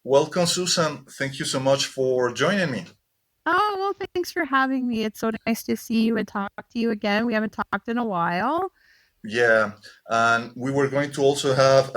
Welcome, Susan. Thank you so much for joining me. Oh, well, thanks for having me. It's so nice to see you and talk to you again. We haven't talked in a while. Yeah, and we were going to also have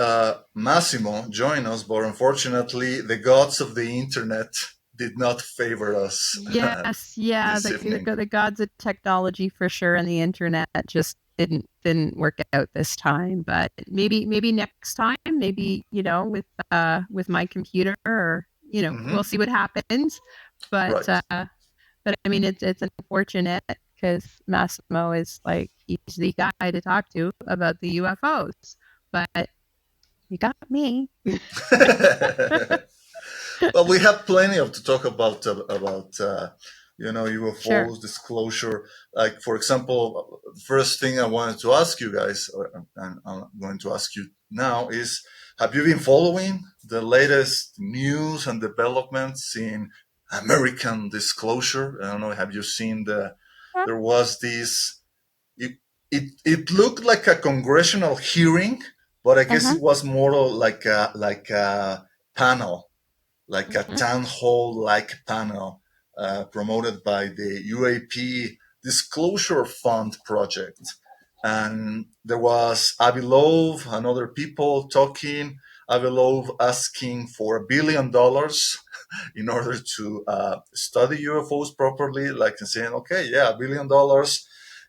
Massimo join us, but unfortunately, the gods of the internet did not favor us Yes, yeah, this evening. the gods of technology for sure, and the internet just didn't work out this time. But maybe next time, maybe with my computer, or we'll Hmm. see what happens. But Right. I mean, it's unfortunate because Massimo is like he's the guy to talk to about the UFOs, but you got me. Well, we have plenty of to talk about Sure. UFOs disclosure. Like, for example, the first thing I wanted to ask you guys, and I'm going to ask you now, is: have you been following the latest news and developments in American disclosure? I don't know. Have you seen there was this? It it looked like a congressional hearing, but I guess Uh-huh. it was more like a panel, like a Mhm. town hall like panel promoted by the UAP Disclosure Fund project. And there was Avilov and other people talking. Avilov asking for $1 billion in order to study UFOs properly, like saying, okay, yeah, $1 billion.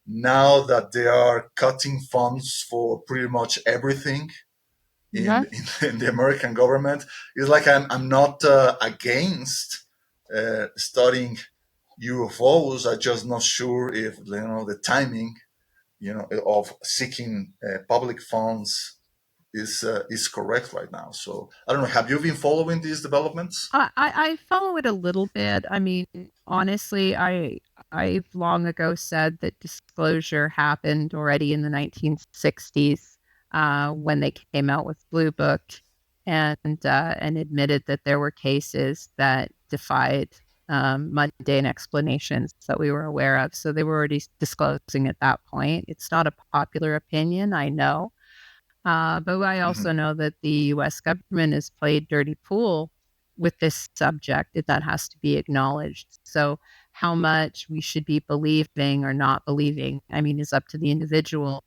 Now that they are cutting funds for pretty much everything in, Yes. in, in the American government. It's like I'm not against studying UFOs. I'm just not sure if the timing of seeking public funds is correct right now. So I don't know. Have you been following these developments? I follow it a little bit. I mean, honestly, I've long ago said that disclosure happened already in the 1960s when they came out with Blue Book and admitted that there were cases that defied mundane explanations that we were aware of. So they were already disclosing at that point. It's not a popular opinion, I know. But I also Hmm. know that the US government has played dirty pool with this subject, that has to be acknowledged. So, how much we should be believing or not believing, I mean, is up to the individual.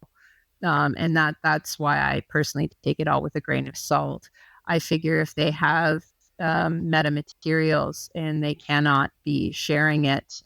And that's why I personally take it all with a grain of salt. I figure if they have metamaterials and they cannot be sharing it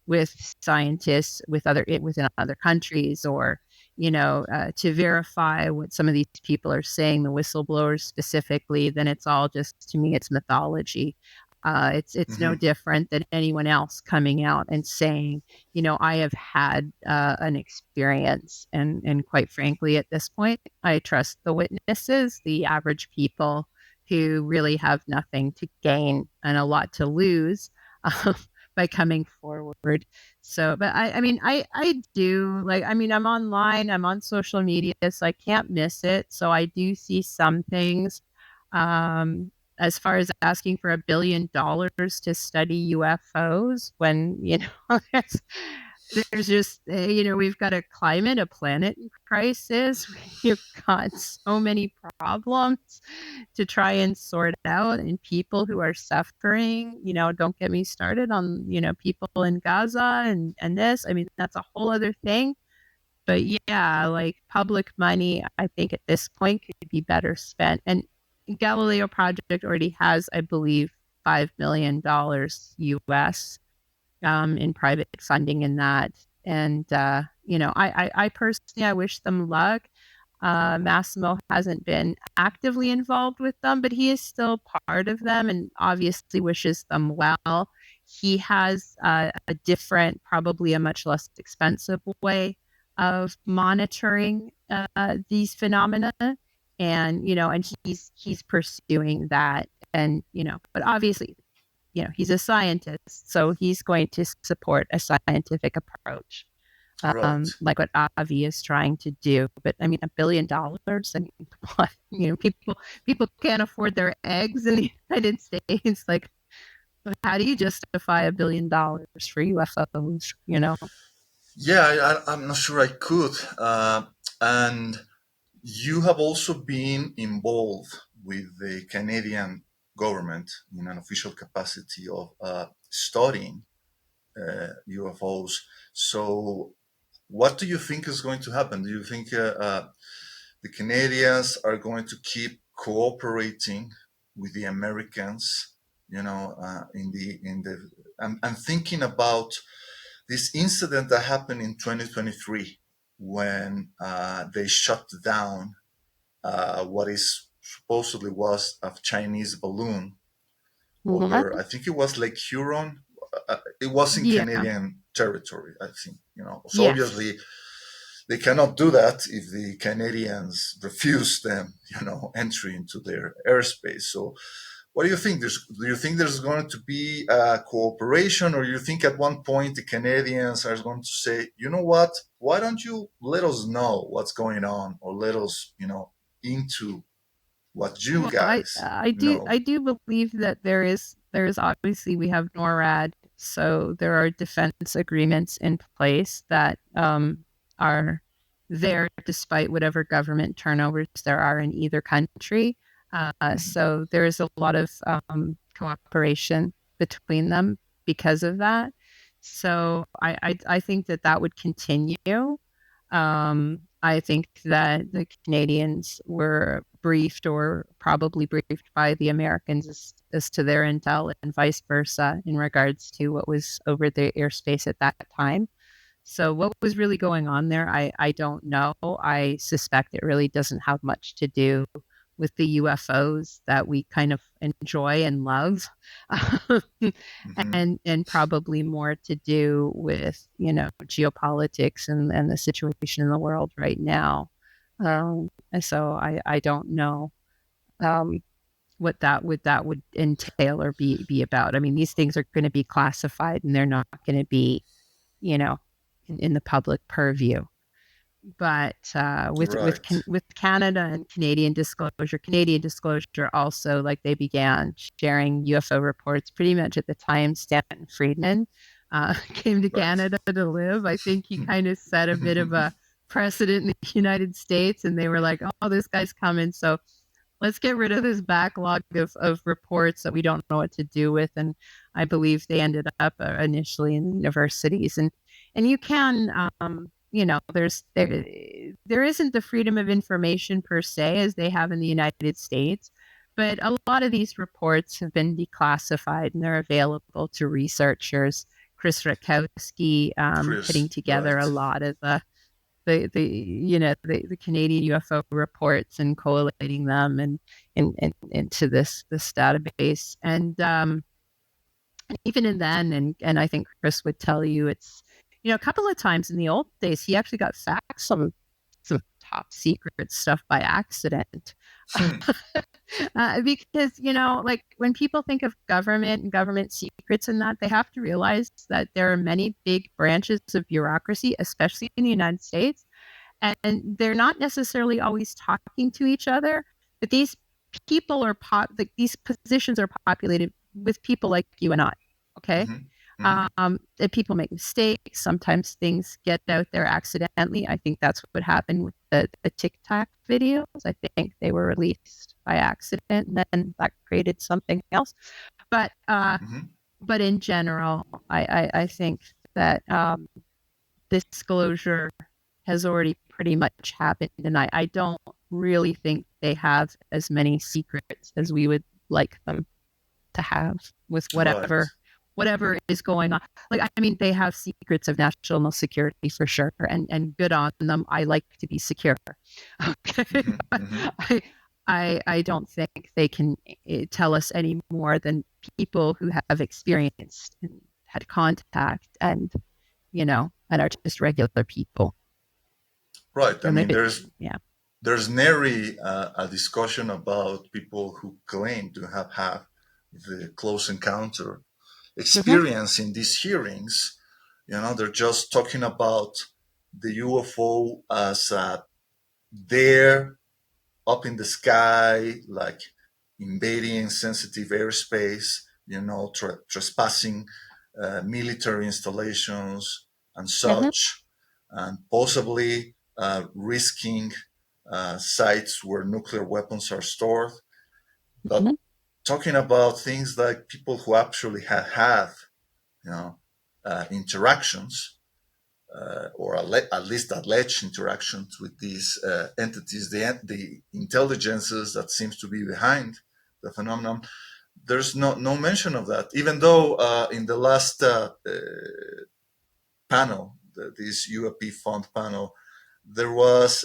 with scientists within other countries, or to verify what some of these people are saying, the whistleblowers specifically, then it's all just, to me, it's mythology. It's no Hmm. different than anyone else coming out and saying, I have had an experience, and quite frankly, at this point, I trust the witnesses, the average people who really have nothing to gain and a lot to lose um, by coming forward. So, but I mean, I do like. I mean, I'm online, I'm on social media, so I can't miss it. So I do see some things. As far as asking for $1 billion to study UFOs, when there's just we've got a planet in crisis. We've got so many problems to try and sort out, and people who are suffering. Don't get me started on people in Gaza and this. I mean, that's a whole other thing. But yeah, like public money, I think at this point could be better spent. And Galileo Project already has, I believe, $5 million US in private funding in that. And I personally, I wish them luck. Massimo hasn't been actively involved with them, but he is still part of them and obviously wishes them well. He has a different, probably a much less expensive way of monitoring these phenomena, and he's pursuing that, and but obviously, he's a scientist, so he's going to support a scientific approach, Right. like what Avi is trying to do. But I mean, $1 billion. I mean, what? People can't afford their eggs in the United States. Like, how do you justify $1 billion for UFOs? Yeah, I'm not sure I could. And you have also been involved with the Canadian government in an official capacity of studying UFOs. So, what do you think is going to happen? Do you think the Canadians are going to keep cooperating with the Americans? I'm thinking about this incident that happened in 2023 when they shut down what is supposedly was a Chinese balloon What? over, I think it was Lake Huron. It was in Yeah. Canadian territory, I think. So Yes. obviously they cannot do that if the Canadians refuse them, entry into their airspace. So what do you think? Do you think there's going to be cooperation, or you think at one point the Canadians are going to say, you know what? Why don't you let us know what's going on, or let us, into what you Well, guys I know? do believe that there is obviously we have NORAD, so there are defense agreements in place that are there despite whatever government turnovers there are in either country. Mhm. So there is a lot of cooperation between them because of that. So I think that that would continue. I think that the Canadians were briefed or probably briefed by the Americans as to their intel and vice versa in regards to what was over their airspace at that time. So what was really going on there, I don't know. I suspect it really doesn't have much to do with the UFOs that we kind of enjoy and love. Mhm. And probably more to do with, geopolitics and the situation in the world right now. And so I don't know um, what that would entail or be about. I mean, these things are going to be classified and they're not going to be, you know, in the public purview. But Right. with Canada and Canadian Disclosure also, like, they began sharing UFO reports pretty much at the time Stanton Friedman came to Right. Canada to live. I think he kind of set a bit of a precedent in the United States, and they were like, "Oh, this guy's coming, so let's get rid of this backlog of reports that we don't know what to do with." And I believe they ended up initially in universities. And you can, there isn't the freedom of information per se as they have in the United States, but a lot of these reports have been declassified and they're available to researchers. Chris Rutkowski putting Chris, together a right. lot of the Canadian UFO reports and collating them and into this database. And even in then, and I think Chris would tell you, it's, a couple of times in the old days he actually got faxed some top secret stuff by accident. Hmm. Because, like, when people think of government and government secrets and that, they have to realize that there are many big branches of bureaucracy, especially in the United States, and they're not necessarily always talking to each other, but these like, these positions are populated with people like you and I. Okay. Hmm. Hmm. And people make mistakes. Sometimes things get out there accidentally. I think that's what happened with the TikTok videos. I think they were released by accident, and then that created something else. But Hmm. but in general, I think that disclosure has already pretty much happened. And I don't really think they have as many secrets as we would like them to have with Right. whatever is going on. Like, I mean, they have secrets of national security for sure, and good on them. I like to be secure. Okay. Hmm. But Hmm. I don't think they can tell us any more than people who have experienced and had contact and are just regular people. Right. I And mean, maybe, there's yeah. there's nary a discussion about people who claim to have had the close encounter Mhm, experience in these hearings. They're just talking about the UFO as there up in the sky, like invading sensitive airspace, trespassing military installations and mhm, such, and possibly risking sites where nuclear weapons are stored. But mhm. talking about things like people who actually had you know, interactions, or at least alleged interactions with these entities, the intelligences that seems to be behind the phenomenon. There's no mention of that, even though in the last panel, this UAP fund panel, there was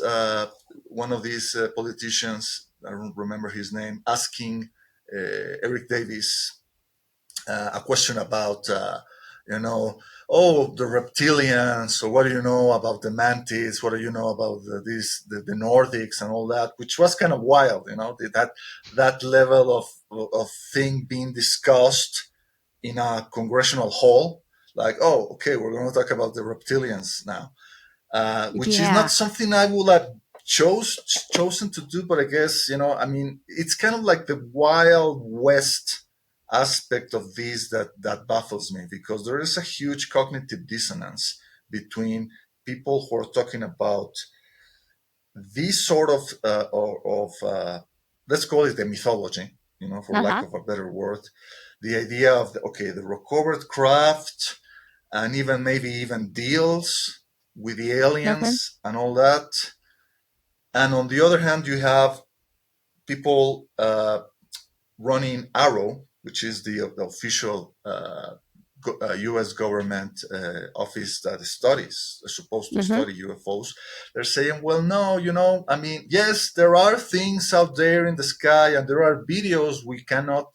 one of these politicians, I don't remember his name, asking Eric Davis a question about, you know, oh, the reptilians. So what do you know about the mantids? What do you know about the Nordics and all that? Which was kind of wild, that level of thing being discussed in a congressional hall. Like, oh, okay, we're going to talk about the reptilians now, which is not Yeah. something I would have chosen to do. But I guess, I mean, it's kind of like the Wild West aspect of this that baffles me, because there is a huge cognitive dissonance between people who are talking about this sort of let's call it the mythology, for lack Uh-huh. of a better word, the idea of the recovered craft, and even maybe even deals with the Okay. aliens and all that. And on the other hand, you have people running Arrow, which is the official U.S. government office that is supposed to Mm-hmm. study UFOs. They're saying, well, no, I mean, yes, there are things out there in the sky, and there are videos we cannot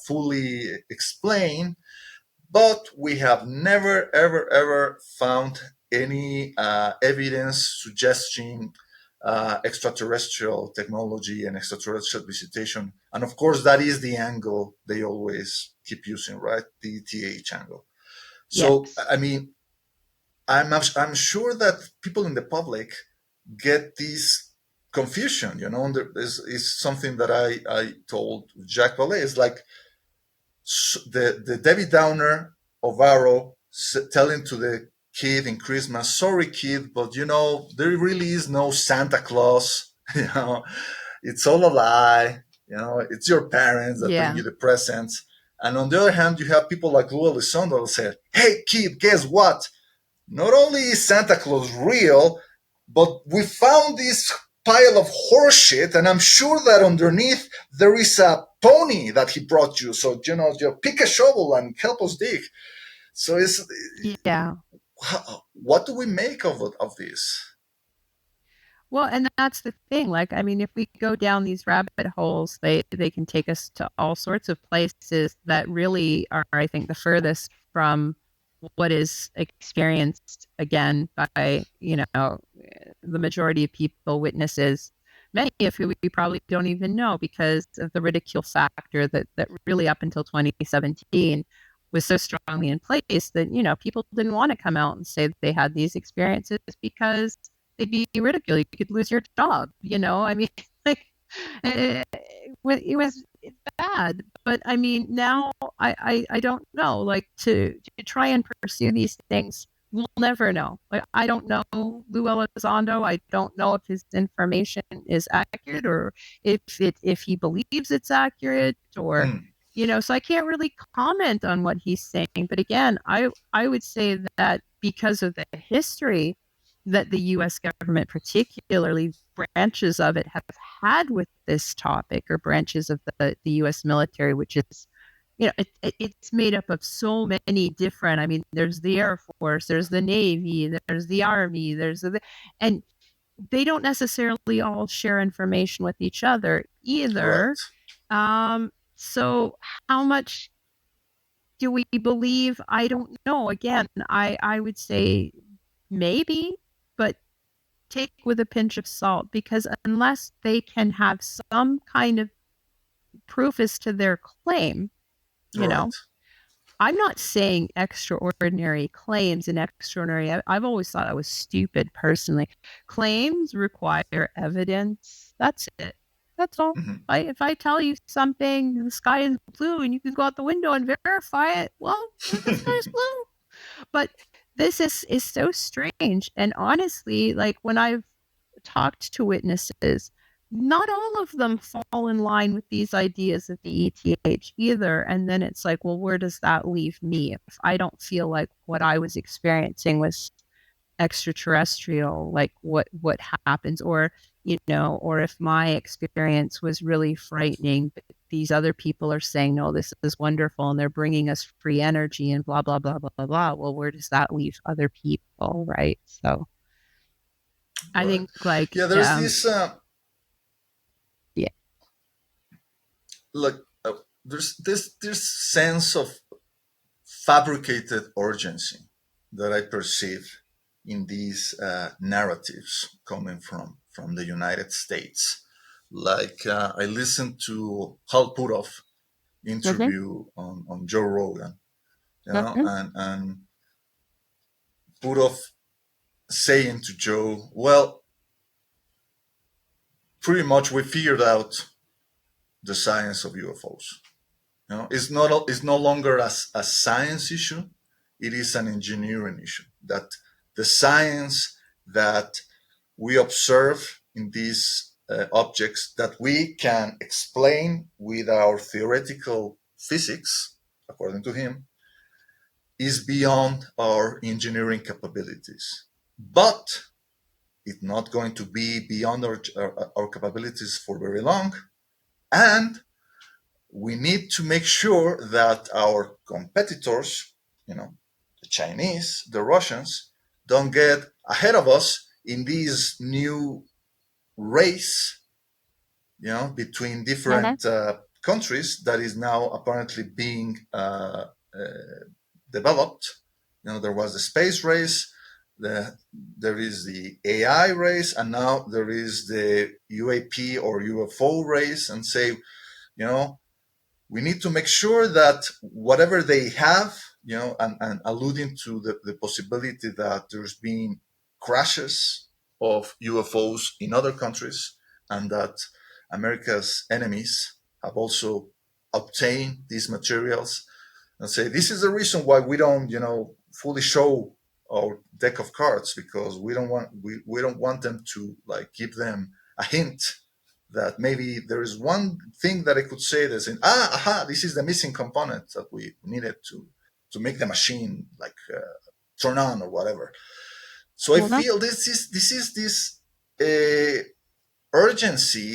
fully explain, but we have never, ever, ever found any evidence suggesting extraterrestrial technology and extraterrestrial visitation. And of course, that is the angle they always keep using, right? The ETH angle. So, Yes. I mean, I'm sure that people in the public get this confusion. And there is something that I told Jack Valet. Is like the Debbie Downer of Arrow telling to the kid in Christmas, "Sorry, kid, but there really is no Santa Claus. It's all a lie. It's your parents that bring Yeah. you the presents." And on the other hand, you have people like Lou Elizondo that say, "Hey, kid, guess what? Not only is Santa Claus real, but we found this pile of horseshit, and I'm sure that underneath there is a pony that he brought you. So, pick a shovel and help us dig." So, Yeah. what do we make of this? Well, and that's the thing. Like, I mean, if we go down these rabbit holes, they can take us to all sorts of places that really are, I think, the furthest from what is experienced again by, the majority of people, witnesses, many of whom we probably don't even know because of the ridicule factor that really up until 2017 was so strongly in place that, people didn't want to come out and say that they had these experiences because they'd be ridiculed. You could lose your job. I mean, like it's bad. But I mean, now I don't know. Like to try and pursue these things, we'll never know. Like I don't know Lou Elizondo. I don't know if his information is accurate or if he believes it's accurate or Hmm. so I can't really comment on what he's saying. But again, I would say that because of the history that the US government, particularly branches of it, have had with this topic, or branches of the US military, which is, it's made up of so many different, I mean, there's the Air Force, there's the Navy, there's the Army, and they don't necessarily all share information with each other Right. either. So how much do we believe? I don't know. Again, I would say maybe, but take with a pinch of salt because unless they can have some kind of proof as to their claim, you Right. know, I'm not saying extraordinary claims and extraordinary. I've always thought I was stupid personally. Claims require evidence. That's it. That's all. Hmm. If I tell you something, the sky is blue, and you can go out the window and verify it, well, the sky is blue. But this is so strange. And honestly, like when I've talked to witnesses, not all of them fall in line with these ideas of the ETH either. And then it's like, well, where does that leave me if I don't feel like what I was experiencing was extraterrestrial? Like what happens? Or or if my experience was really frightening, but these other people are saying, no, this is wonderful, and they're bringing us free energy and blah blah blah blah blah blah. Well, where does that leave other people, right? So I Right. think like Yeah, there's this yeah. like there's this sense of fabricated urgency that I perceive in these narratives coming from the United States. Like I listened to Hal Puthoff Mhm, interview on Joe Rogan, mhm. and Puthoff saying to Joe, "Well, pretty much we figured out the science of UFOs. It's no longer a science issue; it is an engineering issue. That the science that we observe in these objects that we can explain with our theoretical physics, according to him, is beyond our engineering capabilities. But it's not going to be beyond our capabilities for very long. And we need to make sure that our competitors, the Chinese, the Russians, don't get ahead of us in this new race, between Mhm. different countries that is now apparently being developed. There was the space race, there is the AI race, and now there is the UAP or UFO race, and say, we need to make sure that whatever they have, and alluding to the possibility that there's been crashes of UFOs in other countries, and that America's enemies have also obtained these materials, and say this is the reason why we don't, fully show our deck of cards, because we don't want them to like give them a hint that maybe there is one thing that I could say that's in this is the missing component that we needed to make the machine like turn on or whatever. So I Mhm. feel this uh, urgency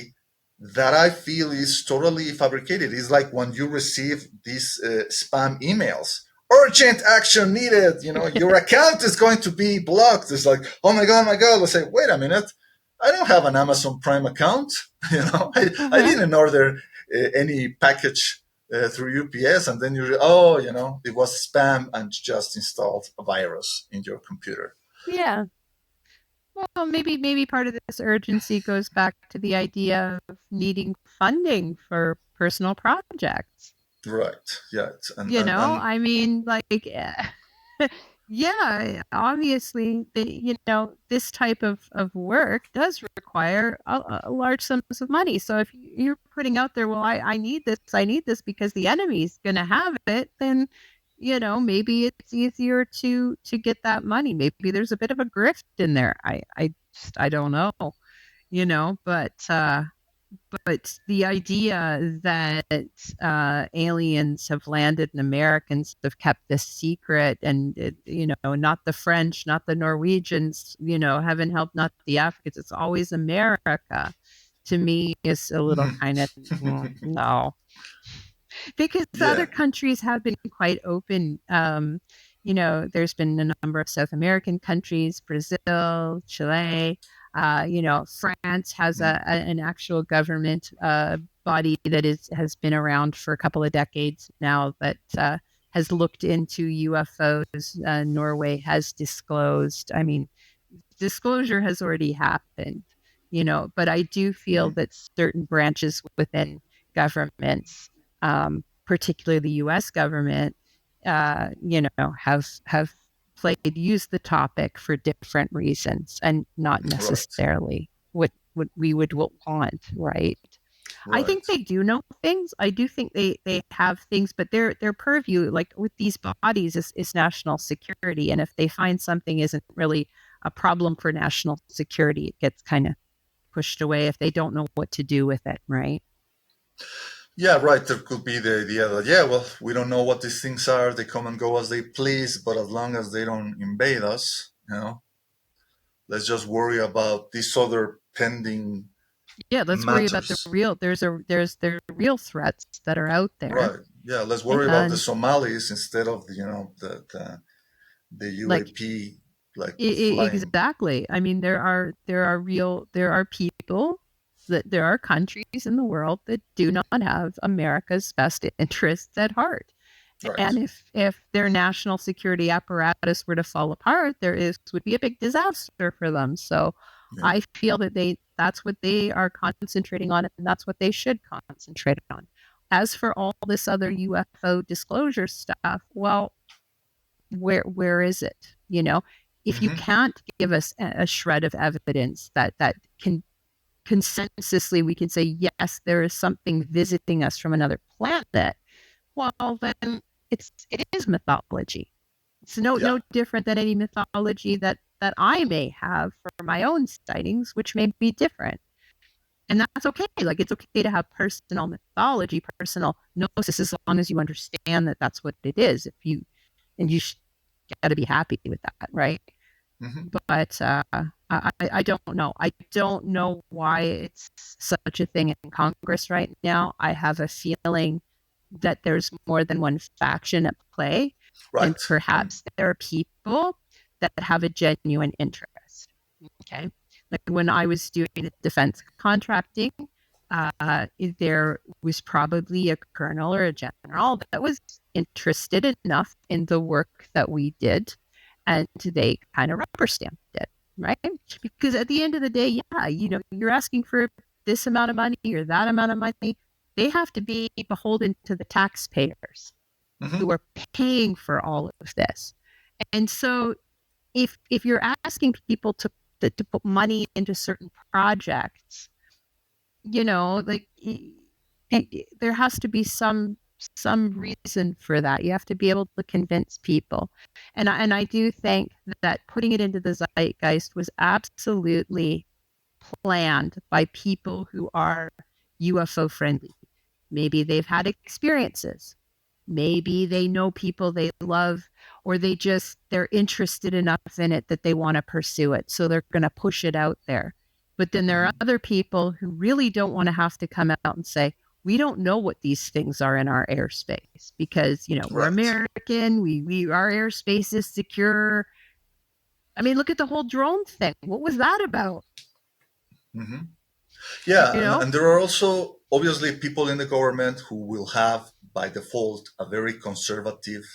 that I feel is totally fabricated. It's like when you receive these spam emails. Urgent action needed. Your account is going to be blocked. It's like, oh my god, my god. Let's say, wait a minute. I don't have an Amazon Prime account. I Mhm. didn't order any package through UPS, and then it was spam and just installed a virus in your computer. Yeah. Well, maybe part of this urgency goes back to the idea of needing funding for personal projects. Right. Yeah. And I mean, like, yeah, obviously, this type of work does require a large sums of money. So if you're putting out there, well, I need this because the enemy's going to have it, then, maybe it's easier to get that money. Maybe there's a bit of a grift in there. I don't know, but the idea that aliens have landed and Americans have kept this secret, and not the French, not the Norwegians, heaven help, not the Africans, it's always America. To me, is a little kind of no, because other yeah. countries have been quite open. There's been a number of South American countries, Brazil, Chile. France has Mm, an actual government body that has been around for a couple of decades now that has looked into UFOs. Norway has disclosed. I mean, disclosure has already happened, but I do feel mm, that certain branches within governments, particularly the US government, have used the topic for different reasons and not right. necessarily what we would want, right? I think Right. they do know things. I do think they have things, but their purview, like with these bodies, is national security. And if they find something isn't really a problem for national security, it gets kind of pushed away if they don't know what to do with it, right? Yeah, right. There could be the idea that, yeah, well, we don't know what these things are. They come and go as they please, but as long as they don't invade us, let's just worry about these other pending Yeah, let's worry about matters. there's real threats that are out there. Right. Yeah, let's worry about the And Somalis instead of the like UAP like flying. exactly. I mean, there are people that there are countries in the world that do not have America's best interests at heart. Right. And if their national security apparatus were to fall apart, would be a big disaster for them. So Yeah. I feel that that's what they are concentrating on, and that's what they should concentrate on. As for all this other UFO disclosure stuff, well, where is it? If you Hmm. can't give us a shred of evidence that can consensusly we can say yes, there is something visiting us from another planet, well then it is mythology. It's Yeah. no different than any mythology that I may have for my own sightings, which may be different. And that's okay. Like, it's okay to have personal mythology, personal gnosis, as long as you understand that that's what it is. And you got to be happy with that, right? Hmm. But I don't know. I don't know why it's such a thing in Congress right now. I have a feeling that there's more than one faction at play, and Right. perhaps there are people that have a genuine interest. Okay. Like when I was doing defense contracting, there was probably a colonel or a general that was interested enough in the work that we did, and they kind of rubber stamped it, right? Because at the end of the day, yeah, you're asking for this amount of money or that amount of money. They have to be beholden to the taxpayers Hmm. who are paying for all of this. And so if you're asking people to put money into certain projects, like there has to be some reason for that. You have to be able to convince people. And I do think that putting it into the zeitgeist was absolutely planned by people who are UFO friendly. Maybe they've had experiences. Maybe they know people they love, or they're interested enough in it that they want to pursue it. So they're going to push it out there. But then there are Hmm. other people who really don't want to have to come out and say, we don't know what these things are in our airspace because, we're Right. American. Our airspace is secure. I mean, look at the whole drone thing. What was that about? Hmm. You Yeah, and, know? and there are also obviously people in the government who will have by default a very conservative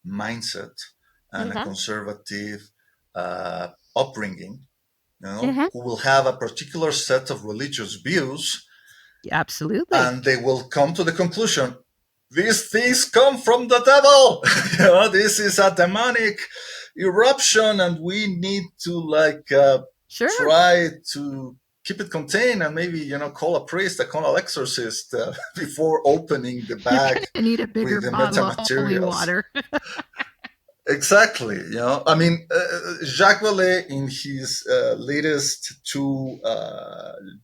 mindset and a Mm-hmm. conservative upbringing, Mm-hmm. who will have a particular set of religious views, Absolutely. and they will come to the conclusion these things come from the devil. This is a demonic eruption, and we need to Sure. try to keep it contained, and maybe call a priest, call an exorcist before opening the You're bag going to need a bigger with the bottle of holy metamaterials. water. Exactly. I mean, Jacques Vallée, in his latest two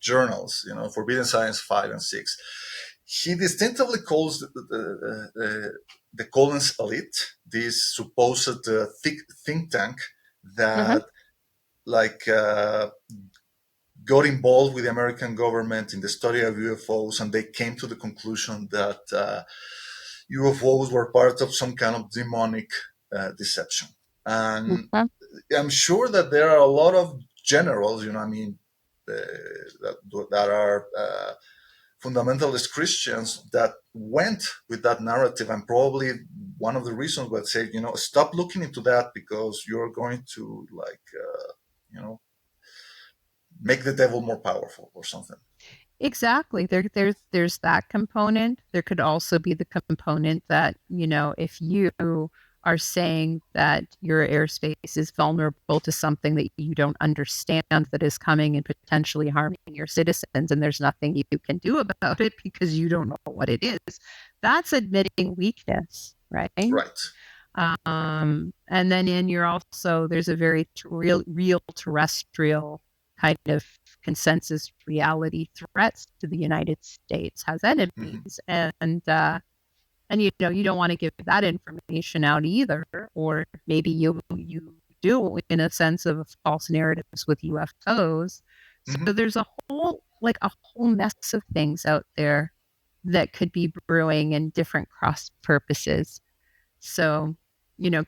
journals, Forbidden Science 5 and 6, he distinctively calls the Collins elite, this supposed think tank Mm-hmm. that like got involved with the American government in the study of UFOs, and they came to the conclusion that UFOs were part of some kind of demonic deception. And Mm-hmm. I'm sure that there are a lot of generals, I mean, that are fundamentalist Christians that went with that narrative, and probably one of the reasons would say, stop looking into that because you're going to you know, make the devil more powerful or something. Exactly. There's that component. There could also be the component that, if you are saying that your airspace is vulnerable to something that you don't understand that is coming and potentially harming your citizens, and there's nothing you can do about it because you don't know what it is, that's admitting weakness, right? Right. And then there's a very real terrestrial kind of consensus reality threats to the United States, has enemies, and you don't want to give that information out either, or maybe you do in a sense of false narratives with UFOs. So Hmm. there's a whole mess of things out there that could be brewing in different cross purposes. So,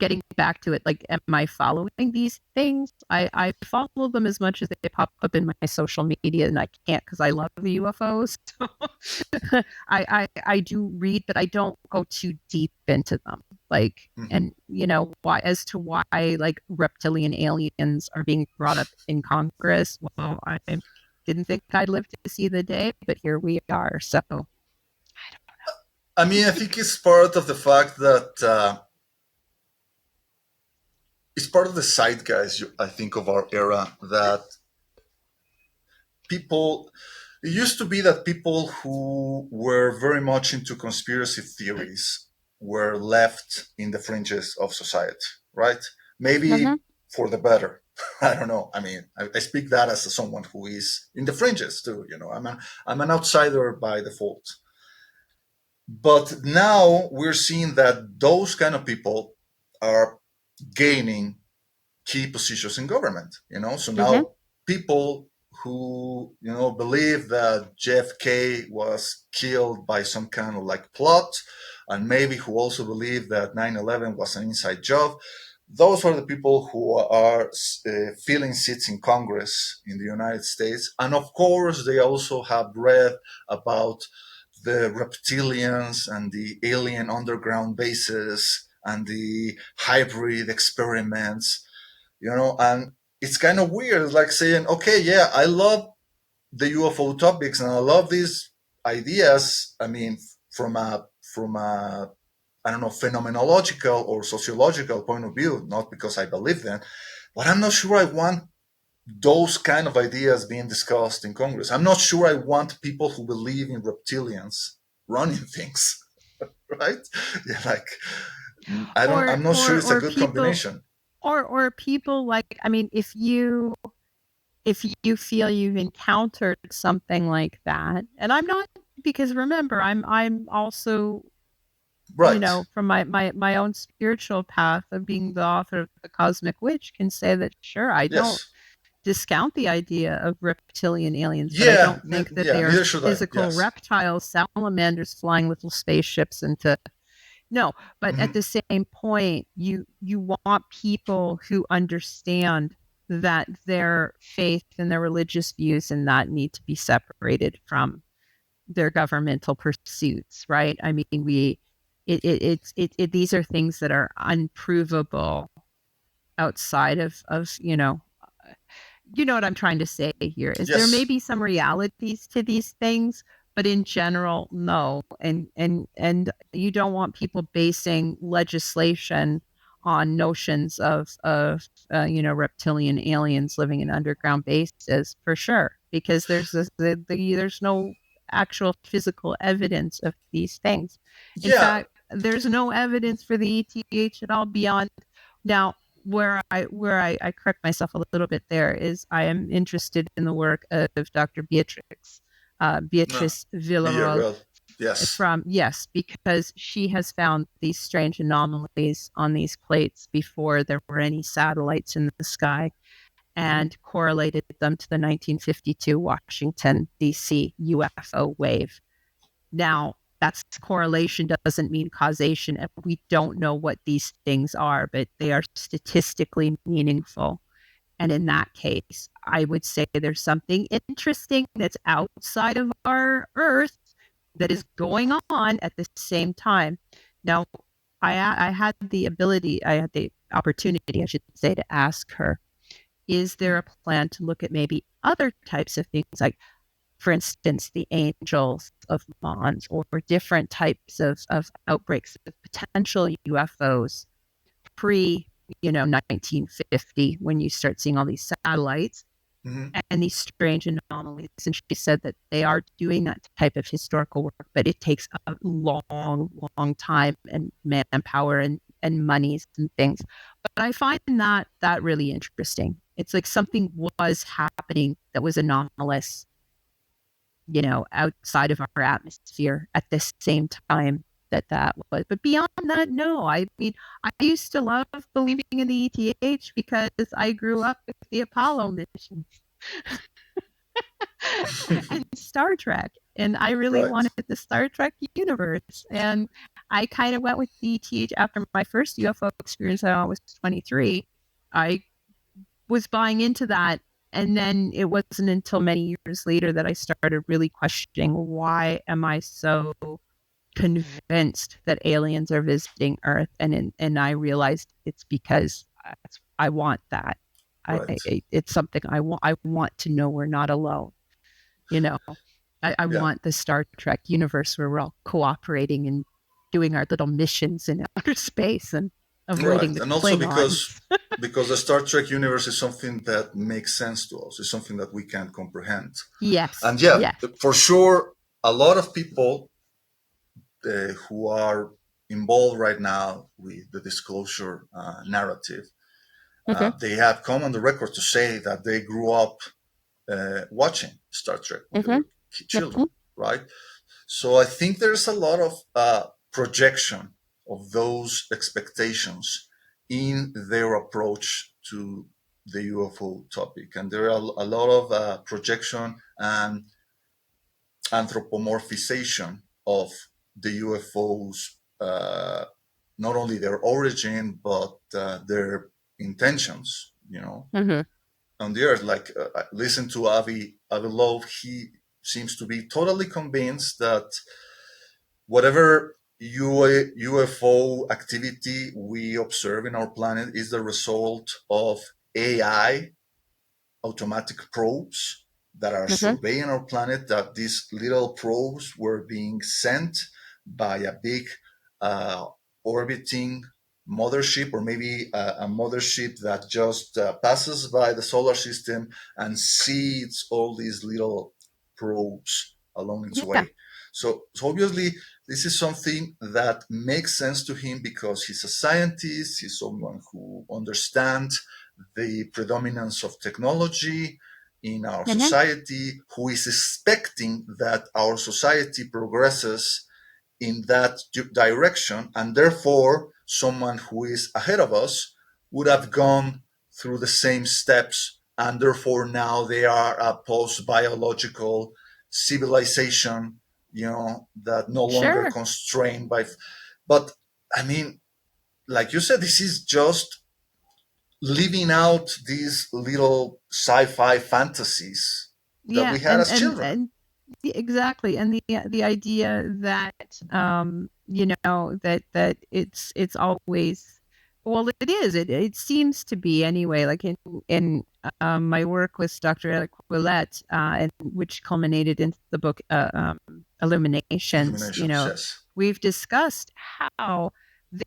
getting back to it, like, am I following these things? I follow them as much as they pop up in my social media, and I can't because I love the UFOs. So I do read, but I don't go too deep into them. Like, Hmm. and why like reptilian aliens are being brought up in Congress. Well, I didn't think I'd live to see the day, but here we are. So I mean, I think it's part of the fact that it's part of the zeitgeist, I think, of our era, that people, it used to be that people who were very much into conspiracy theories were left in the fringes of society, right? Maybe mhm. for the better. I don't know. I mean, I speak that as someone who is in the fringes too. I'm an outsider by default. But now we're seeing that those kind of people are gaining key positions in government. So Mhm. now people who believe that JFK was killed by some kind of like plot, and maybe who also believe that 9/11 was an inside job, those are the people who are filling seats in Congress in the United States. And of course they also have read about the reptilians and the alien underground bases and the hybrid experiments, and it's kind of weird. It's like saying, okay, yeah, I love the UFO topics and I love these ideas. I mean, from a I don't know, phenomenological or sociological point of view, not because I believe them, but I'm not sure I want those kind of ideas being discussed in Congress. I'm not sure I want people who believe in reptilians running things, right? Yeah, like I'm not sure it's a Or good people, combination. like, I mean, if you feel you've encountered something like that, and I'm not, because remember, I'm also, Right. from my own spiritual path of being the author of The Cosmic Witch, can say that sure, I don't Yes. discount the idea of reptilian aliens, but I Yeah. don't think that Yeah. they are Neither should I. physical Yes. reptiles, salamanders flying little spaceships into. No, but at Hmm. the same point, you want people who understand that their faith and their religious views and that need to be separated from their governmental pursuits, right? I mean, these are things that are unprovable outside of what I'm trying to say here is there may Yes. be some realities to these things, but in general, no. And you don't want people basing legislation on notions of reptilian aliens living in underground bases for sure, because there's no actual physical evidence of these things. In Yeah. fact, there's no evidence for the ETH at all beyond now. Where I correct myself a little bit there is I am interested in the work of Dr. No. Beatrice Yeah. Villarol, Well. Yes. because she has found these strange anomalies on these plates before there were any satellites in the sky, Hmm. and correlated them to the 1952 Washington D.C. UFO wave. Now, that's correlation doesn't mean causation. And we don't know what these things are, but they are statistically meaningful. And in that case, I would say there's something interesting that's outside of our Earth that is going on at the same time. Now, I had I had the opportunity, I should say, to ask her, is there a plan to look at maybe other types of things like, for instance, the angels of Mons, or different types of outbreaks of potential UFOs pre 1950, when you start seeing all these satellites Hmm. and these strange anomalies. And she said that they are doing that type of historical work, but it takes a long time and manpower and monies and things. But I find that really interesting. It's like something was happening that was anomalous, outside of our atmosphere at the same time that was. But beyond that, no. I mean, I used to love believing in the ETH because I grew up with the Apollo mission and Star Trek. And I really Right. wanted the Star Trek universe. And I kind of went with the ETH after my first UFO experience when I was 23. I was buying into that. And then it wasn't until many years later that I started really questioning, why am I so convinced that aliens are visiting Earth? And I realized it's because I want that. Right. It's something I want. I want to know we're not alone. You know, I Yeah. want the Star Trek universe where we're all cooperating and doing our little missions in outer space and avoiding Right. the And also Klingons. because the Star Trek universe is something that makes sense to us. It's something that we can comprehend. Yes, And yeah, yes. for sure, a lot of people who are involved right now with the disclosure narrative, Okay. they have come on the record to say that they grew up watching Star Trek when they Mm-hmm. were children, Mm-hmm. right? So I think there's a lot of projection of those expectations in their approach to the UFO topic, and there are a lot of projection and anthropomorphization of the UFOs, not only their origin but their intentions. Mm-hmm. On the earth. Like, listen to Avi Loeb. He seems to be totally convinced that whatever UFO activity we observe in our planet is the result of AI, automatic probes that are Mm-hmm. surveying our planet, that these little probes were being sent by a big uh, orbiting mothership, or maybe a mothership that just passes by the solar system and sees all these little probes along its Yeah. way. So obviously, this is something that makes sense to him because he's a scientist, he's someone who understands the predominance of technology in our Mm-hmm. society, who is expecting that our society progresses in that direction, and therefore someone who is ahead of us would have gone through the same steps, and therefore now they are a post-biological civilization, that no longer Sure. constrained by. But I mean, like you said, this is just living out these little sci-fi fantasies that Yeah. we had And as and children. and exactly. And the idea that that it's always, well, it is. It seems to be anyway. Like in my work with Dr. Eric Willett, and which culminated into the book Illuminations. Illuminations, yes. We've discussed how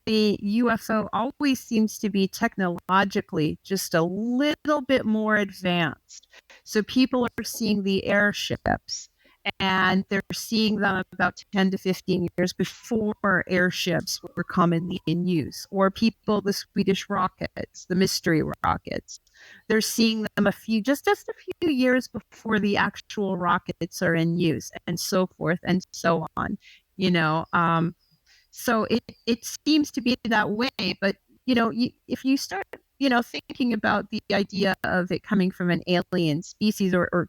the UFO always seems to be technologically just a little bit more advanced. So people are seeing the airships, and they're seeing them about 10 to 15 years before airships were commonly in use, or the Swedish rockets, the mystery rockets. They're seeing them just a few years before the actual rockets are in use, and so forth and so on. You know, so it seems to be that way. But if you start thinking about the idea of it coming from an alien species, or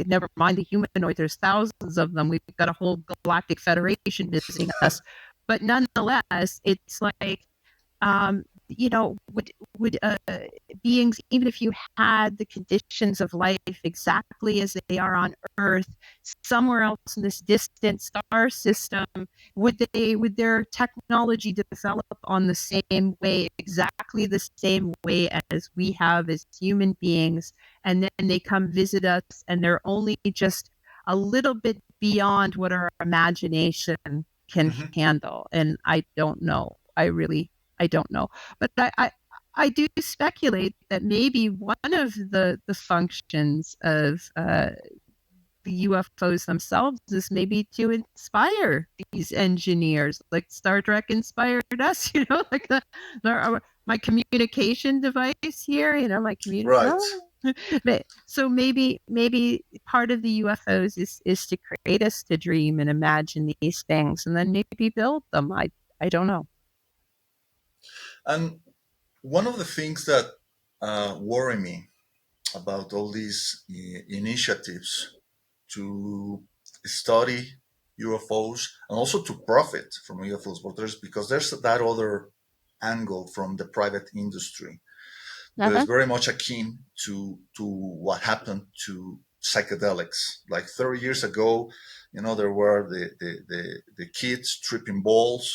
never mind the humanoid, there's thousands of them. We've got a whole galactic federation visiting us. But nonetheless, it's like, would beings, even if you had the conditions of life exactly as they are on Earth, somewhere else in this distant star system, would their technology develop on the same way, exactly the same way as we have as human beings? And then they come visit us, and they're only just a little bit beyond what our imagination can Hmm. handle. And I don't know. I don't know. But I do speculate that maybe one of the functions of the UFOs themselves is maybe to inspire these engineers, like Star Trek inspired us. Like my communication device here, my Right. so maybe part of the UFOs is to create us to dream and imagine these things and then maybe build them. I don't know. And one of the things that worry me about all these initiatives to study UFOs and also to profit from UFOs, but there's that other angle from the private industry that is Uh-huh. very much akin to what happened to psychedelics. Like 30 years ago, there were the kids tripping balls,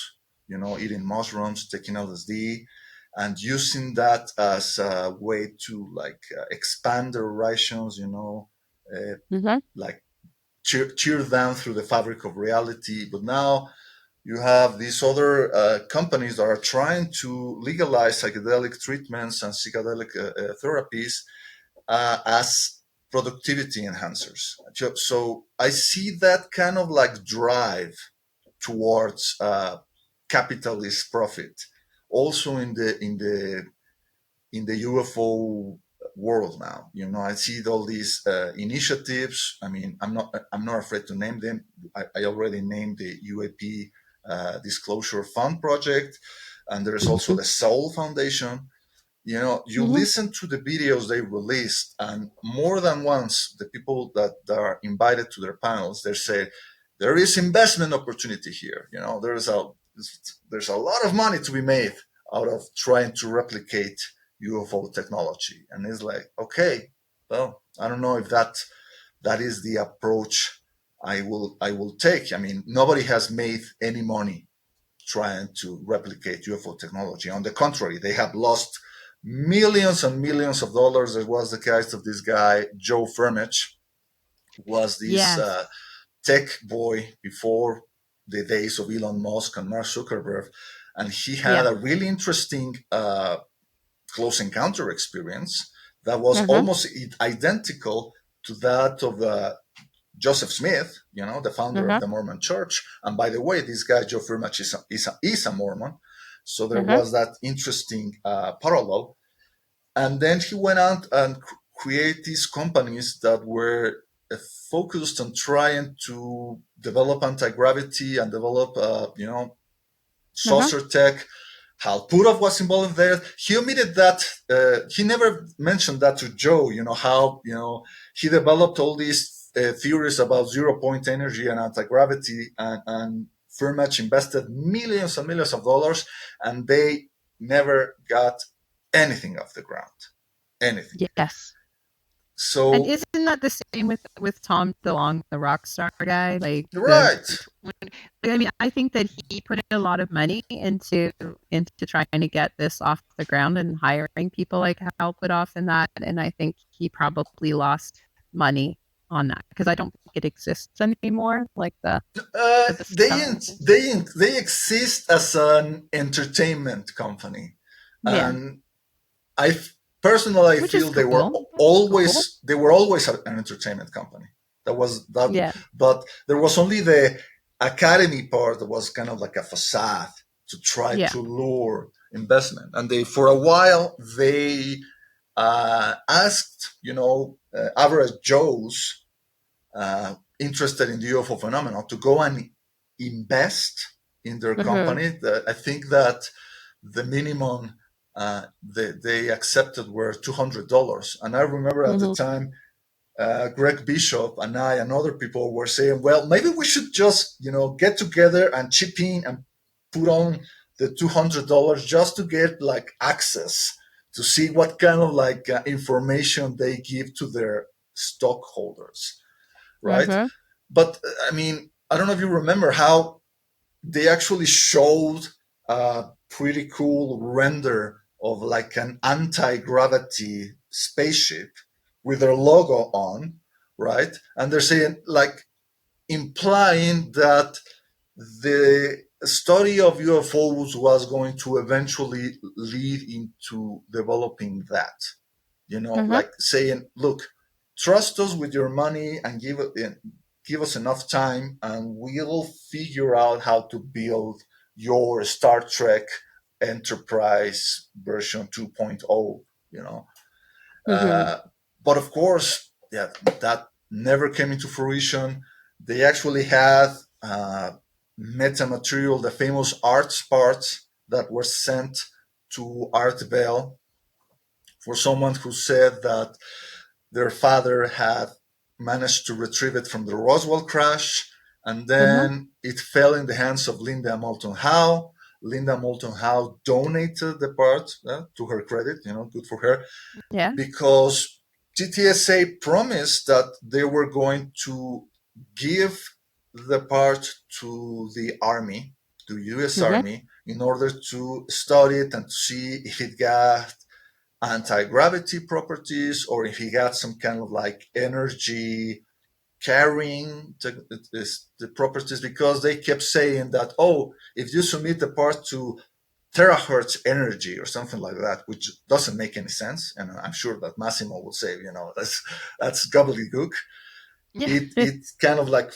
eating mushrooms, taking LSD, and using that as a way to expand their rations, Uh-huh. like cheer them through the fabric of reality. But now you have these other companies that are trying to legalize psychedelic treatments and psychedelic therapies as productivity enhancers. So I see that kind of like drive towards capitalist profit also in the UFO world now. I see all these initiatives. I mean, I'm not afraid to name them. I already named the UAP Disclosure Fund project, and there's also the Soul Foundation. You Mm-hmm. listen to the videos they released, and more than once, the people that are invited to their panels, they say there is investment opportunity here. There's a lot of money to be made out of trying to replicate UFO technology, and it's like, okay, well, I don't know if that is the approach I will take. I mean, nobody has made any money trying to replicate UFO technology. On the contrary, they have lost millions and millions of dollars. There was the case of this guy, Joe Furmich, who was this Yes. tech boy before the days of Elon Musk and Mark Zuckerberg. And he had Yeah. a really interesting close encounter experience that was Uh-huh. almost identical to that of Joseph Smith, the founder of Uh-huh. the Mormon Church. And by the way, this guy, Joe Furmach, is a Mormon. So there Uh-huh. was that interesting parallel. And then he went out and create these companies that were focused on trying to develop anti-gravity and develop, Uh-huh. saucer tech. Hal Purov was involved there. He omitted that. He never mentioned that to Joe. How he developed all these theories about zero-point energy and anti-gravity, and Furmatch invested millions and millions of dollars, and they never got anything off the ground. Anything. Yes. And So isn't that the same with Tom DeLonge, the rock star guy? Like right. I mean, I think that he put a lot of money into trying to get this off the ground and hiring people like Hal Puthoff and that. And I think he probably lost money on that because I don't think it exists anymore. Like the discovery. They exist as an entertainment company, Yeah, and I personally which is feel they were cool. Cool. always they were always an entertainment company. That was that, Yeah. but there was only the academy part that was kind of like a facade to try Yeah. to lure investment. And they, for a while, they asked average Joes interested in the UFO phenomenon to go and invest in their Hmm. company. I think that the minimum they accepted were $200. And I remember at the Hmm. time, Greg Bishop and I and other people were saying, well, maybe we should just, get together and chip in and put on the $200 just to get like access to see what kind of like information they give to their stockholders, right? Hmm. But I mean, I don't know if you remember how they actually showed a pretty cool render of like an anti-gravity spaceship with their logo on, right? And they're saying like implying that the study of UFOs was going to eventually lead into developing that, Hmm. like saying, look, trust us with your money and give us enough time, and we'll figure out how to build your Star Trek Enterprise version 2.0, you know. Mm-hmm. Uh, but of course, yeah, that never came into fruition. They actually had metamaterial, the famous arts parts that were sent to Art Bell for someone who said that their father had managed to retrieve it from the Roswell crash, and Mm-hmm. then it fell in the hands of Linda Moulton Howe. Linda Moulton Howe donated the part, to her credit, good for her, Yeah. because TTSA promised that they were going to give the part to the Army, to US Mm-hmm. Army, in order to study it and to see if it got anti-gravity properties or if it got some kind of like energy carrying the properties, because they kept saying that, oh, if you submit the part to terahertz energy or something like that, which doesn't make any sense. And I'm sure that Massimo will say, that's gobbledygook. Yeah. It kind of like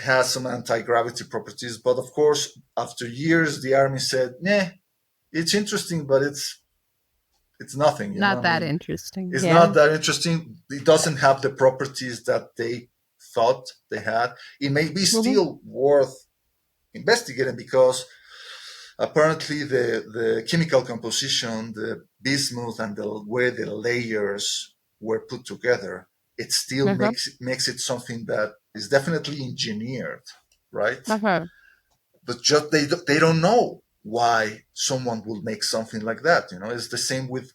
has some anti-gravity properties, but of course, after years, the army said, "Nah, it's interesting, but it's nothing." Not I that mean, interesting. it's Yeah. not that interesting. It doesn't have the properties that they thought they had. It may be Mm-hmm. still worth investigating because apparently the chemical composition, the bismuth, and the way the layers were put together, it still Mm-hmm. makes it something that is definitely engineered, right? Uh-huh. But just they don't know why someone would make something like that. It's the same with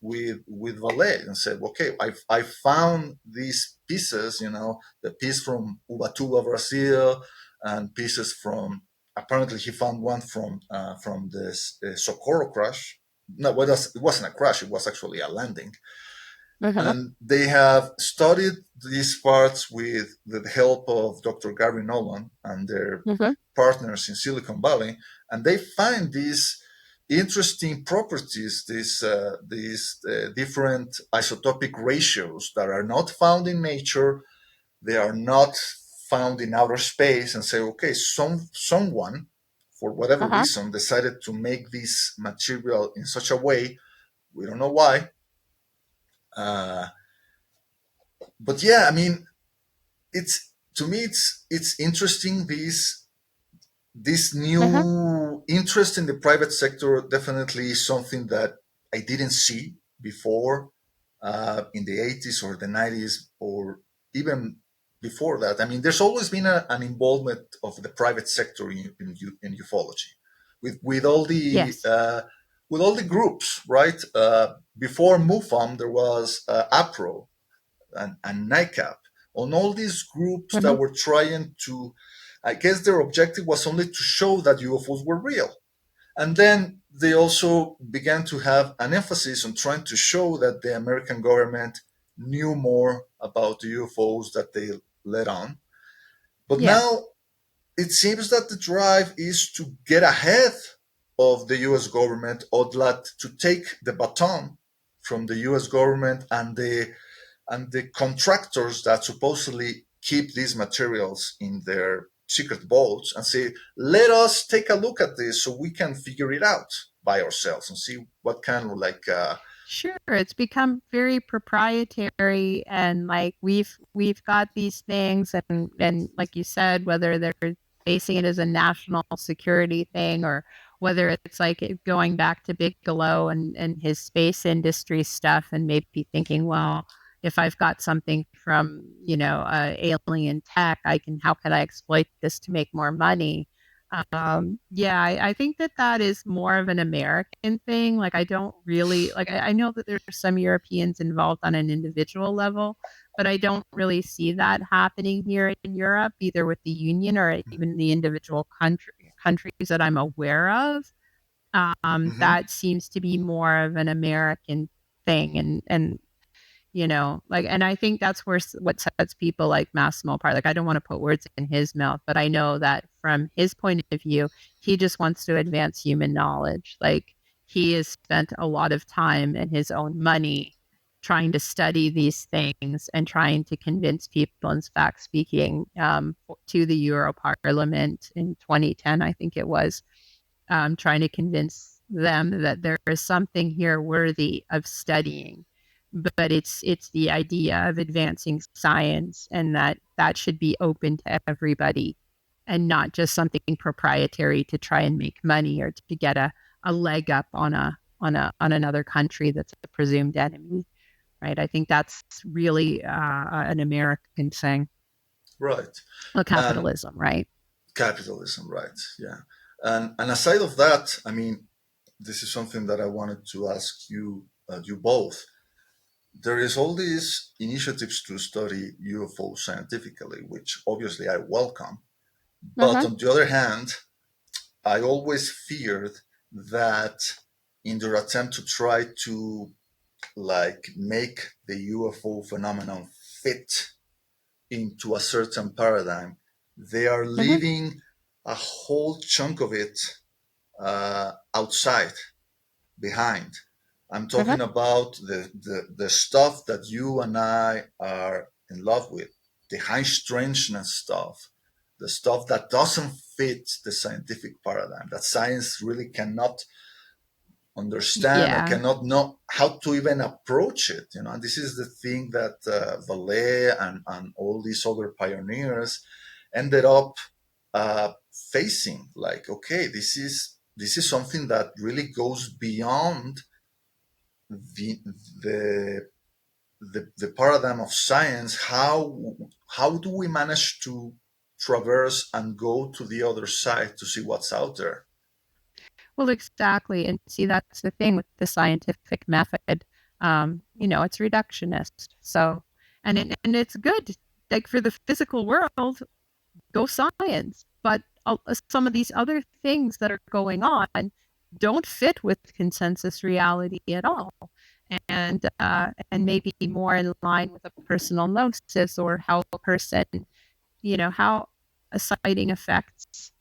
ballet, and said, okay, I found these pieces, the piece from Ubatuba, Brazil, and pieces from, apparently he found one from the Socorro crash. No, it wasn't a crash, it was actually a landing. Uh-huh. And they have studied these parts with the help of Dr. Gary Nolan and their Mm-hmm. partners in Silicon Valley, and they find these interesting properties, these different isotopic ratios that are not found in nature. They are not found in outer space, and say, okay, someone, for whatever Uh-huh. reason, decided to make this material in such a way. We don't know why. Uh, but yeah, I mean, it's to me, it's interesting, this Uh-huh. new interest in the private sector. Definitely something that I didn't see before, in the 80s or the 90s, or even before that. I mean, there's always been an involvement of the private sector in ufology, with all the Yes. groups, right? Before MUFON, there was APRO and NICAP, on all these groups that Mm-hmm. were trying to, I guess their objective was only to show that UFOs were real. And then they also began to have an emphasis on trying to show that the American government knew more about the UFOs that they let on. But Yeah. now it seems that the drive is to get ahead of the US government, or to take the baton from the US government and the contractors that supposedly keep these materials in their secret vaults, and say, let us take a look at this so we can figure it out by ourselves and see what kind of like Sure, it's become very proprietary, and like we've got these things, and like you said, whether they're facing it as a national security thing, or whether it's like going back to Bigelow and his space industry stuff, and maybe thinking, well, if I've got something from, alien tech, how can I exploit this to make more money? Yeah, I think that that is more of an American thing. Like, I don't really like. I know that there's some Europeans involved on an individual level, but I don't really see that happening here in Europe, either with the union or even the individual countries that I'm aware of. mhm. That seems to be more of an American thing, and like, and I think that's where what sets people like Massimo apart. Like, I don't want to put words in his mouth, but I know that from his point of view, he just wants to advance human knowledge. Like, he has spent a lot of time and his own money trying to study these things and trying to convince people. In fact, speaking to the Euro Parliament in 2010, I think it was, trying to convince them that there is something here worthy of studying. But it's the idea of advancing science, and that should be open to everybody, and not just something proprietary to try and make money or to get a leg up on another country that's a presumed enemy. Right? I think that's really an American thing, Right. well, And capitalism, right? capitalism, right? Yeah. And aside of that, I mean, this is something that I wanted to ask you, you both. There is all these initiatives to study UFO scientifically, which obviously I welcome. But Mm-hmm. on the other hand, I always feared that in their attempt to try to like make the UFO phenomenon fit into a certain paradigm, they are Mm-hmm. leaving a whole chunk of it outside, behind. I'm Mm-hmm. talking about the stuff that you and I are in love with, the high strangeness stuff, the stuff that doesn't fit the scientific paradigm, that science really cannot understand or Yeah. cannot know how to even approach it. You know, and this is the thing that Valet and all these other pioneers ended up facing. Like, okay, this is something that really goes beyond the the the paradigm of science. How do we manage to traverse and go to the other side to see what's out there? Well, exactly. And see, that's the thing with the scientific method. It's reductionist. So, and it's good. Like for the physical world, go science. But some of these other things that are going on don't fit with consensus reality at all, and maybe more in line with a personal gnosis, or how a person, how a sighting affects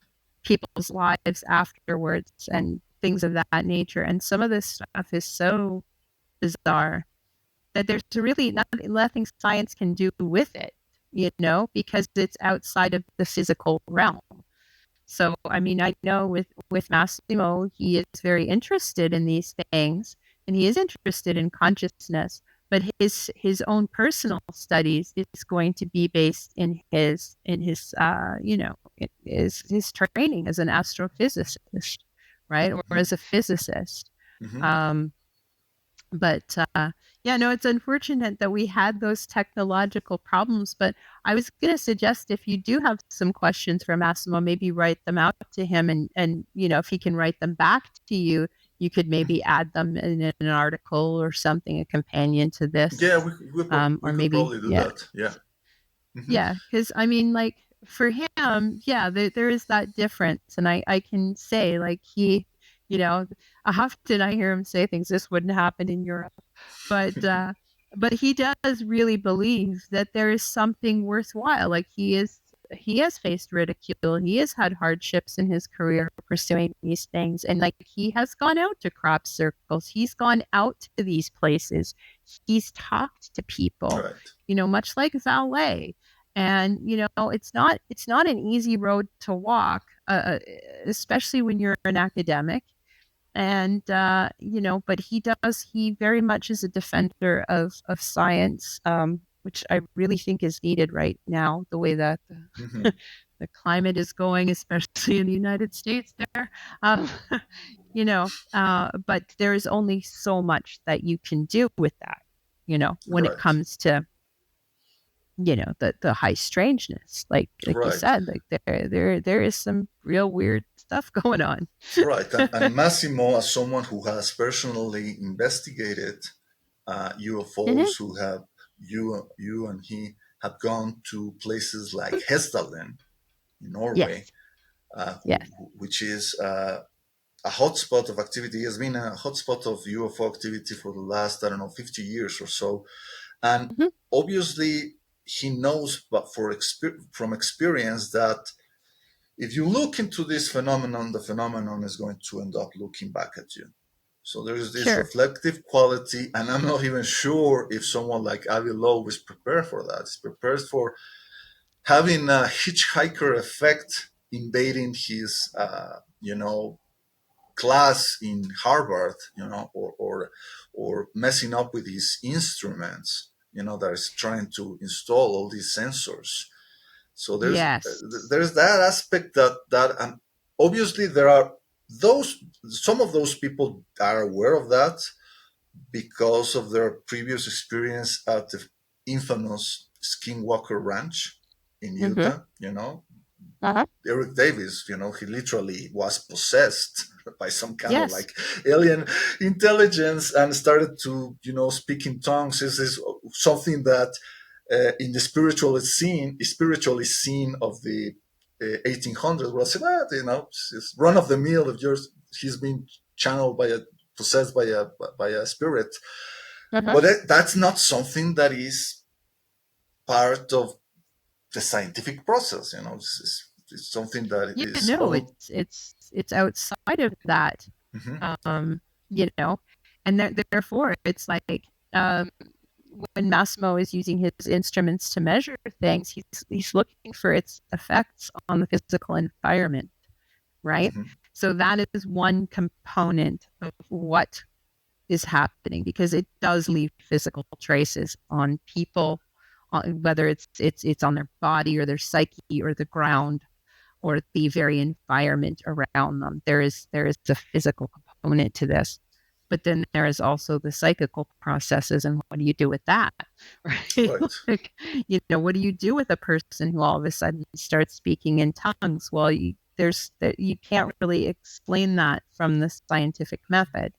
people's lives afterwards and things of that nature. And some of this stuff is so bizarre that there's really nothing science can do with it, because it's outside of the physical realm. So, I mean, I know with Massimo, he is very interested in these things, and he is interested in consciousness. But his own personal studies is going to be based in his training as an astrophysicist, right, or Hmm. as a physicist. Hmm. Um, but yeah, no, it's unfortunate that we had those technological problems. But I was going to suggest, if you do have some questions for Massimo, maybe write them out to him, and if he can write them back to you, you could maybe add them in an article or something, a companion to Yeah, this, we or could maybe, probably do yeah, that. Yeah. Hmm. yeah, because I mean, like for him, yeah, there is that difference, and I can say, like, you know, often I hear him say things, this wouldn't happen in Europe, but uh, but he does really believe that there is something worthwhile. Like he has faced ridicule, he has had hardships in his career pursuing these things, and like he has gone out to crop circles, he's gone out to these places, he's talked to people, Right. much like valet. And it's not an easy road to walk, especially when you're an academic. And but he very much is a defender of science, which I really think is needed right now, the way that Hmm. the climate is going, especially in the United States there. um, but there's only so much that you can do with that, when it Right. comes to the high strangeness, like you Right. said, like there is some real weird stuff going on. Right. And Massimo, as someone who has personally investigated Mhm. UFOs, who have you and he have gone to places like Hessdalen in Norway, Yes, yes. which is a hotspot of activity. It has been a hotspot of UFO activity for the last, I don't know, 50 years or so. And Mhm. obviously, he knows, but from experience, that if you look into this phenomenon, the phenomenon is going to end up looking back at you. So there is this Sure. reflective quality, and I'm not even sure if someone like Avi Loeb is prepared for that. Is prepared for having a hitchhiker effect invading his, class in Harvard, or messing up with these instruments, that is trying to install all these sensors. So Yes. there's that aspect that obviously there are those some of those people are aware of that because of their previous experience at the infamous Skinwalker Ranch in Mm-hmm. Utah. Uh-huh. Eric Davis, he literally was possessed by some kind of Yes. like alien intelligence and started to, speak in tongues. This is something that in the spiritually seen of the 1800s was, it's run of the mill of yours. He's been channeled possessed by a spirit. Uh-huh. But that's not something that is part of the scientific process. It's something that Yeah, is no, all. it's outside of that. Mhm, Um, you know, and therefore it's like um when Massimo is using his instruments to measure things, he's looking for its effects on the physical environment, right? mhm. So that is one component of what is happening because it does leave physical traces on people, whether it's on their body or their psyche or the ground or the very environment around them. There is a physical component to this, but then there is also the psychical processes, and what do you do with that, right? Right, Like, what do you do with a person who all of a sudden starts speaking in tongues? Well, there's that you can't really explain that from the scientific method.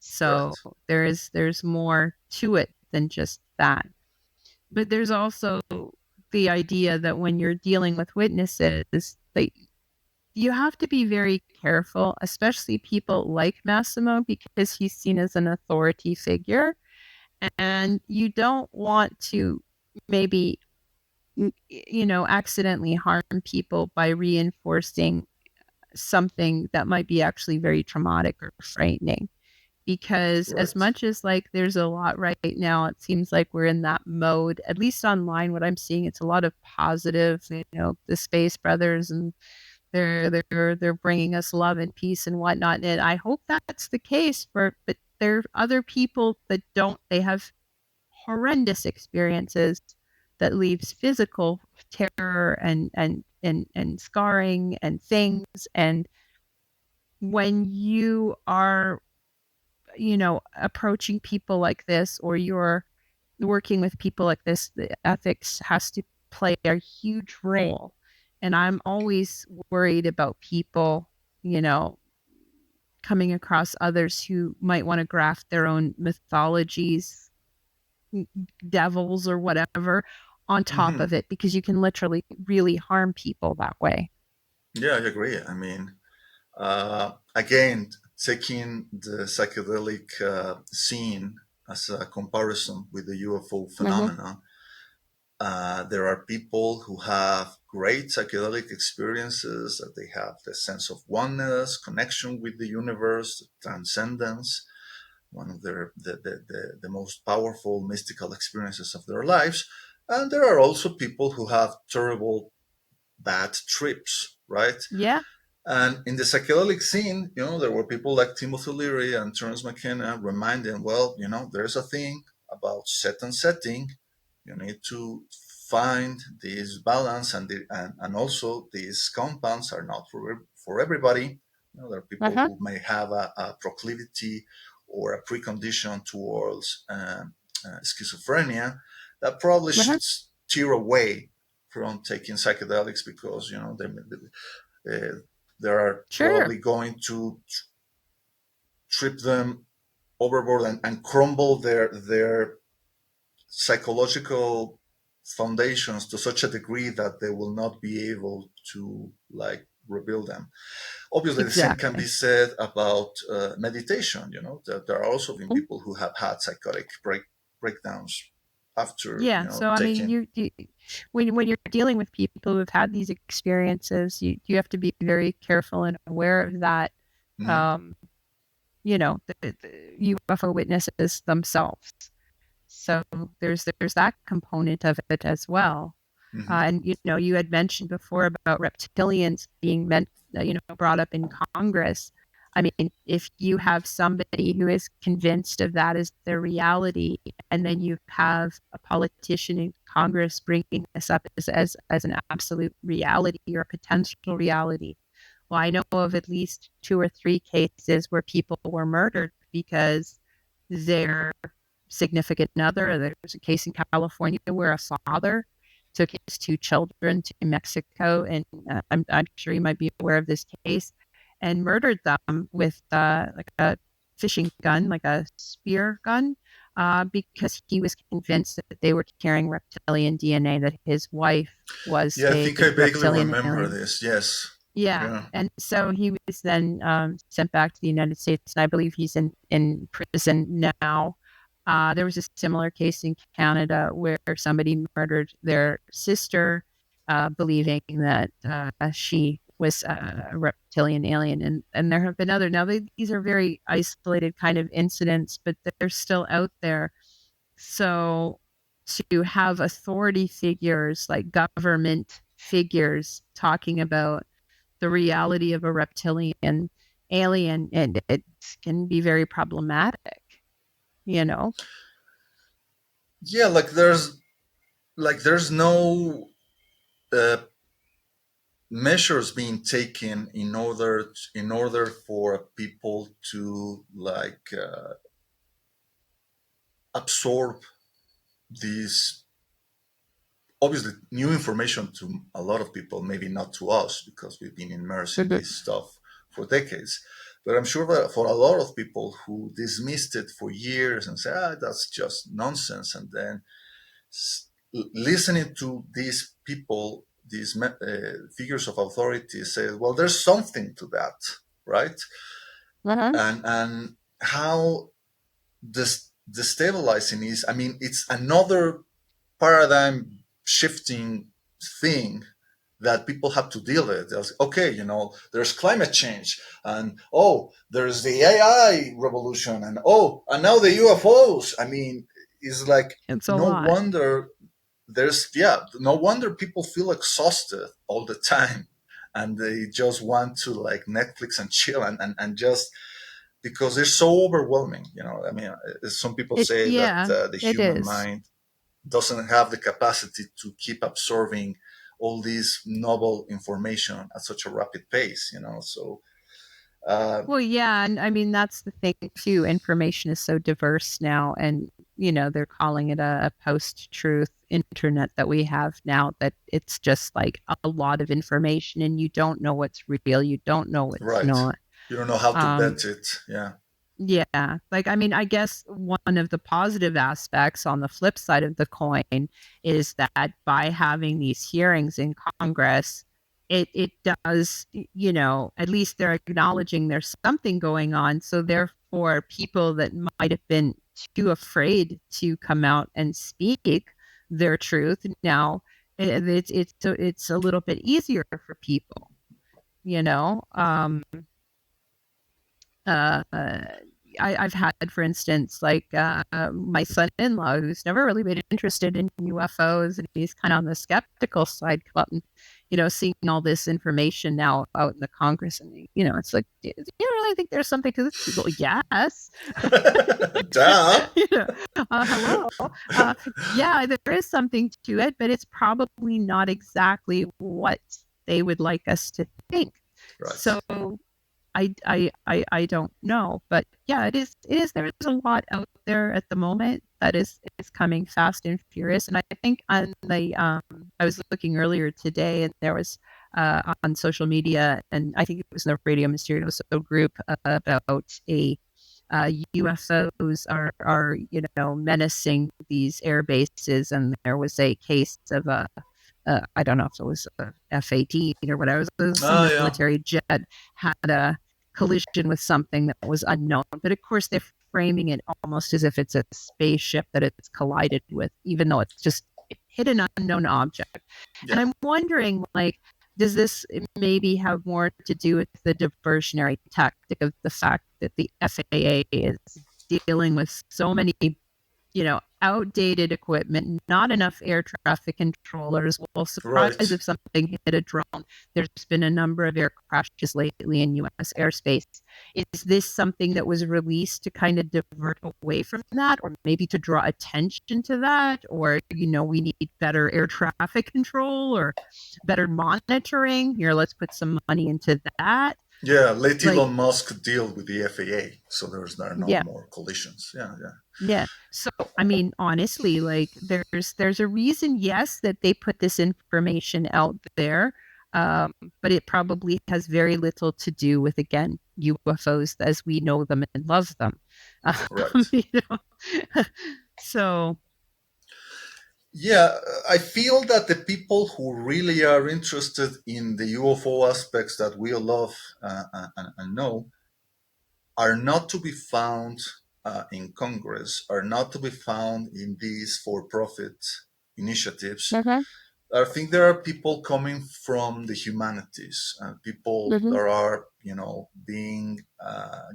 So right. there's more to it than just that. But there's also the idea that when you're dealing with witnesses, that you have to be very careful, especially people like Massimo, because he's seen as an authority figure. And you don't want to maybe, accidentally harm people by reinforcing something that might be actually very traumatic or frightening. Because as Right. much as like there's a lot right now, it seems like we're in that mode, at least online, what I'm seeing, it's a lot of positive, the Space Brothers, and they're bringing us love and peace and whatnot. And I hope that's the case but there are other people that don't. They have horrendous experiences that leaves physical terror and scarring and things. And when you are, approaching people like this, or you're working with people like this, the ethics has to play a huge role. And I'm always worried about people, you know, coming across others who might want to graft their own mythologies, devils or whatever, on top Hmm. of it, because you can literally really harm people that way. Yeah, I agree. I mean, again, taking the psychedelic scene as a comparison with the UFO Mm-hmm. phenomena, there are people who have great psychedelic experiences, that they have the sense of oneness, connection with the universe, transcendence, one of the most powerful mystical experiences of their lives. And there are also people who have terrible bad trips, right? Yeah. And in the psychedelic scene, there were people like Timothy Leary and Terence McKenna reminding, well, there's a thing about set and setting. You need to find this balance, and also these compounds are not for everybody. There are people Uh-huh. who may have a proclivity or a precondition towards schizophrenia that probably Uh-huh. should steer away from taking psychedelics because uh, they are Sure. probably going to trip them overboard and crumble their psychological foundations to such a degree that they will not be able to like rebuild them. Obviously, the same can be Exactly. said about meditation. That there are also been people who have had psychotic breakdowns after Yeah. So I mean, taking. when you're dealing with people who have had these experiences, you have to be very careful and aware of that. Mhm, Um, the UFO witnesses themselves. So there's that component of it as well. mhm, And you had mentioned before about reptilians being brought up in Congress. I mean, if you have somebody who is convinced of that as their reality, and then you have a politician in Congress bringing this up as an absolute reality or a potential reality. Well, I know of at least 2 or 3 cases where people were murdered because their significant other. There's a case in California where a father took his 2 children to Mexico, and I'm sure you might be aware of this case, and murdered them with like a fishing gun, like a spear gun, because he was convinced that they were carrying reptilian DNA, that his wife was Yeah, I a think I vaguely reptilian remember alien. this. Yes. Yeah. Yeah. And so he was then sent back to the United States, and I believe he's in prison now. There was a similar case in Canada where somebody murdered their sister, believing that she was a reptilian alien. And there have been other, now these are very isolated kind of incidents, but they're still out there. So to have authority figures like government figures talking about the reality of a reptilian alien, and it can be very problematic, you know? Yeah, like there's no uh, measures being taken in order for people to absorb these, obviously, new information to a lot of people, maybe not to us because we've been immersed in this stuff for decades. But I'm sure that for a lot of people who dismissed it for years and say, that's just nonsense, and then listening to these people, these figures of authority say, well, there's something to that, right? Uh-huh. And how destabilizing is, I mean, it's another paradigm shifting thing that people have to deal with. There's, okay, there's climate change, and there's the AI revolution, and now the UFOs. I mean, it's like It's a no lot. wonder no wonder people feel exhausted all the time, and they just want to like Netflix and chill, and just because they're so overwhelming. I mean, some people say that Yeah, the it human is. mind doesn't have the capacity to keep absorbing all this novel information at such a rapid pace. So Well, yeah, and I mean that's the thing too. Information is so diverse now, and they're calling it a post-truth internet that we have now. That it's just like a lot of information, and you don't know what's real, you don't know what's right, not. you don't know how to Um, vet it. Yeah. Yeah. Like, I mean, I guess one of the positive aspects on the flip side of the coin is that by having these hearings in Congress, it does, at least they're acknowledging there's something going on. So therefore, people that might have been too afraid to come out and speak their truth now, it's a little bit easier for people, you know. I've had, for instance, like my son-in-law, who's never really been interested in UFOs, and he's kind of on the skeptical side, come up and, seeing all this information now out in the Congress, and it's like, do you really think there's something to this? You go, yes. Duh. Hello. Yeah, there is something to it, but it's probably not exactly what they would like us to think. Right. So I don't know, but yeah, it is there is a lot out there at the moment that is coming fast and furious. And I think on the I was looking earlier today, and there was on social media, and I think it was in the Radio Mysterioso group, about a UFOs are menacing these air bases, and there was a case of a I don't know if it was a F-18 or whatever. It was some Oh, yeah. military jet had a collision with something that was unknown. But of course, they're framing it almost as if it's a spaceship that it's collided with, even though it's just hit an unknown object. And Yeah. I'm wondering, like, does this maybe have more to do with the diversionary tactic of the fact that the FAA is dealing with so many, outdated equipment, not enough air traffic controllers. Well, surprise Right. if something hit a drone. There's been a number of air crashes lately in US airspace. Is this something that was released to kind of divert away from that, or maybe to draw attention to that? Or, we need better air traffic control or better monitoring? Here, let's put some money into that. Yeah, let Like, Elon Musk deal with the FAA, so there are no yeah. more collisions. Yeah, yeah. Yeah. So, I mean, honestly, like there's a reason, yes, that they put this information out there, um, but it probably has very little to do with, again, UFOs as we know them and love them. Right. You know? So, Yeah, I feel that the people who really are interested in the UFO aspects that we all love and know are not to be found in Congress, are not to be found in these for-profit initiatives. mhm, I think there are people coming from the humanities, people that mhm, are, being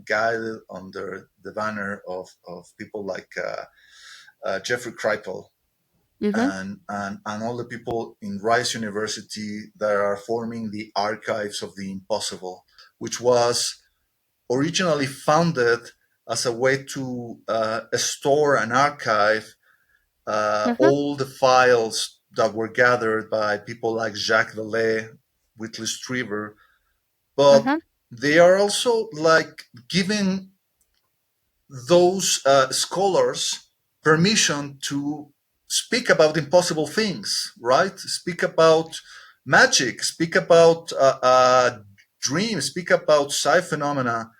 guided under the banner of people like Jeffrey Kripal mhm, and all the people in Rice University that are forming the Archives of the Impossible, which was originally founded as a way to store and archive mhm, all the files that were gathered by people like Jacques Vallée, Whitley Strieber, but mhm, they are also like giving those scholars permission to speak about impossible things, right? Speak about magic, speak about dreams, speak about psi phenomena,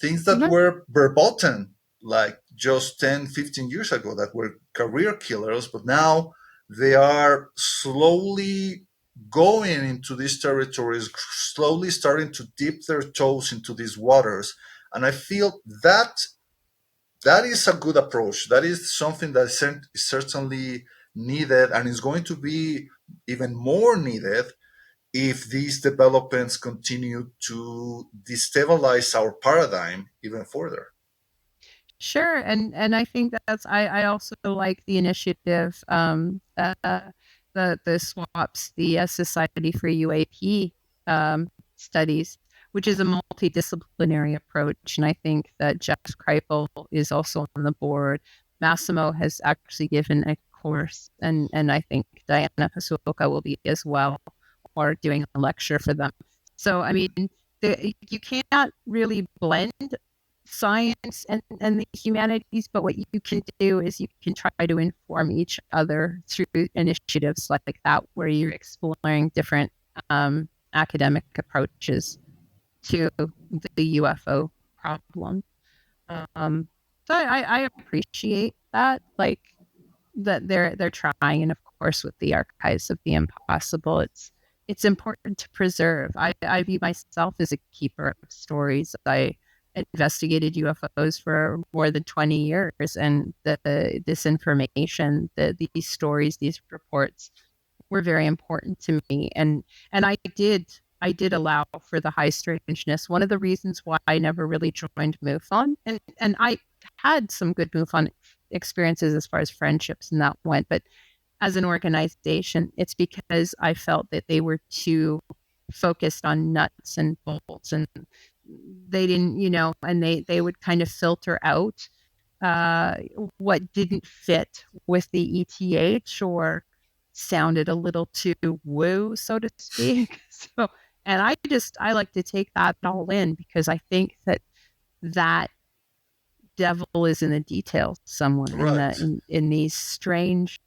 things that mhm, were verboten like just 10, 15 years ago, that were career killers, but now they are slowly going into these territories, slowly starting to dip their toes into these waters. And I feel that that is a good approach. That is something that is certainly needed and is going to be even more needed if these developments continue to destabilize our paradigm even further. sure. And I think I also like the initiative, the SWAPs, the Society for UAP studies, which is a multidisciplinary approach. And I think that Jeff Kripal is also on the board. Massimo has actually given a course, and I think Diana Pasuoka will be as well, or doing a lecture for them. So, I mean, you can't really blend science and the humanities, but what you can do is you can try to inform each other through initiatives like that, where you're exploring different academic approaches to the UFO problem. Um, so I appreciate that, like that they're trying, and of course with the archives of the impossible, it's important to preserve. I view myself as a keeper of stories. I investigated UFOs for more than 20 years, and this information, these stories, these reports were very important to me. And I did allow for the high strangeness. One of the reasons why I never really joined MUFON, and I had some good MUFON experiences as far as friendships and that went, but as an organization, it's because I felt that they were too focused on nuts and bolts, and they didn't, and they would kind of filter out uh, what didn't fit with the ETH or sounded a little too woo, so to speak. So, and I like to take that all in, because I think that devil is in the details somewhere, Right. in these strange.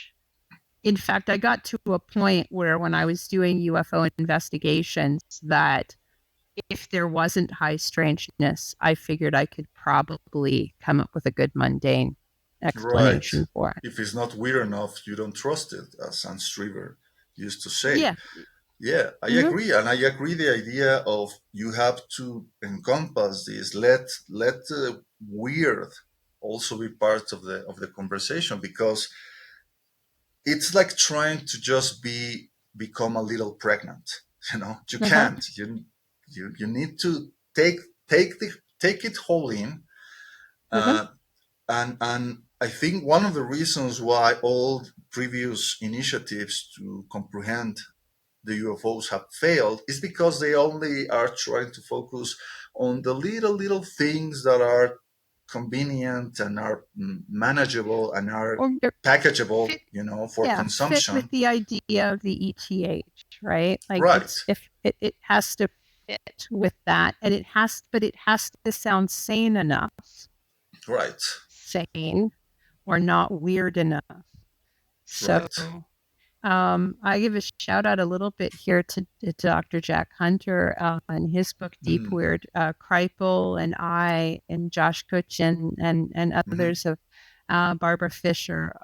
In fact, I got to a point where, when I was doing UFO investigations, that if there wasn't high strangeness, I figured I could probably come up with a good mundane Right. explanation for it. If it's not weird enough, you don't trust it, as Hans Strieber used to say. Yeah. Yeah, I Hmm. agree, and I agree the idea of you have to encompass this. Let weird also be part of the conversation, because it's like trying to just become a little pregnant. You Uh-huh. can't. You need to take take the take it whole in, Hmm. uh, And I think one of the reasons why all previous initiatives to comprehend the UFOs have failed is because they only are trying to focus on the little things that are convenient and are manageable and are Or packageable, fit, for yeah, fit with consumption. the idea of the ETH, right? Like Right, it's if it has to fit with that, and it has to sound sane enough, right, sane or not weird enough. So right. I give a shout out a little bit here to Dr. Jack Hunter and his book Deep Mm-hmm, Weird. Kripal and I and Josh Kutchin and mm-hmm, others of Barbara Fisher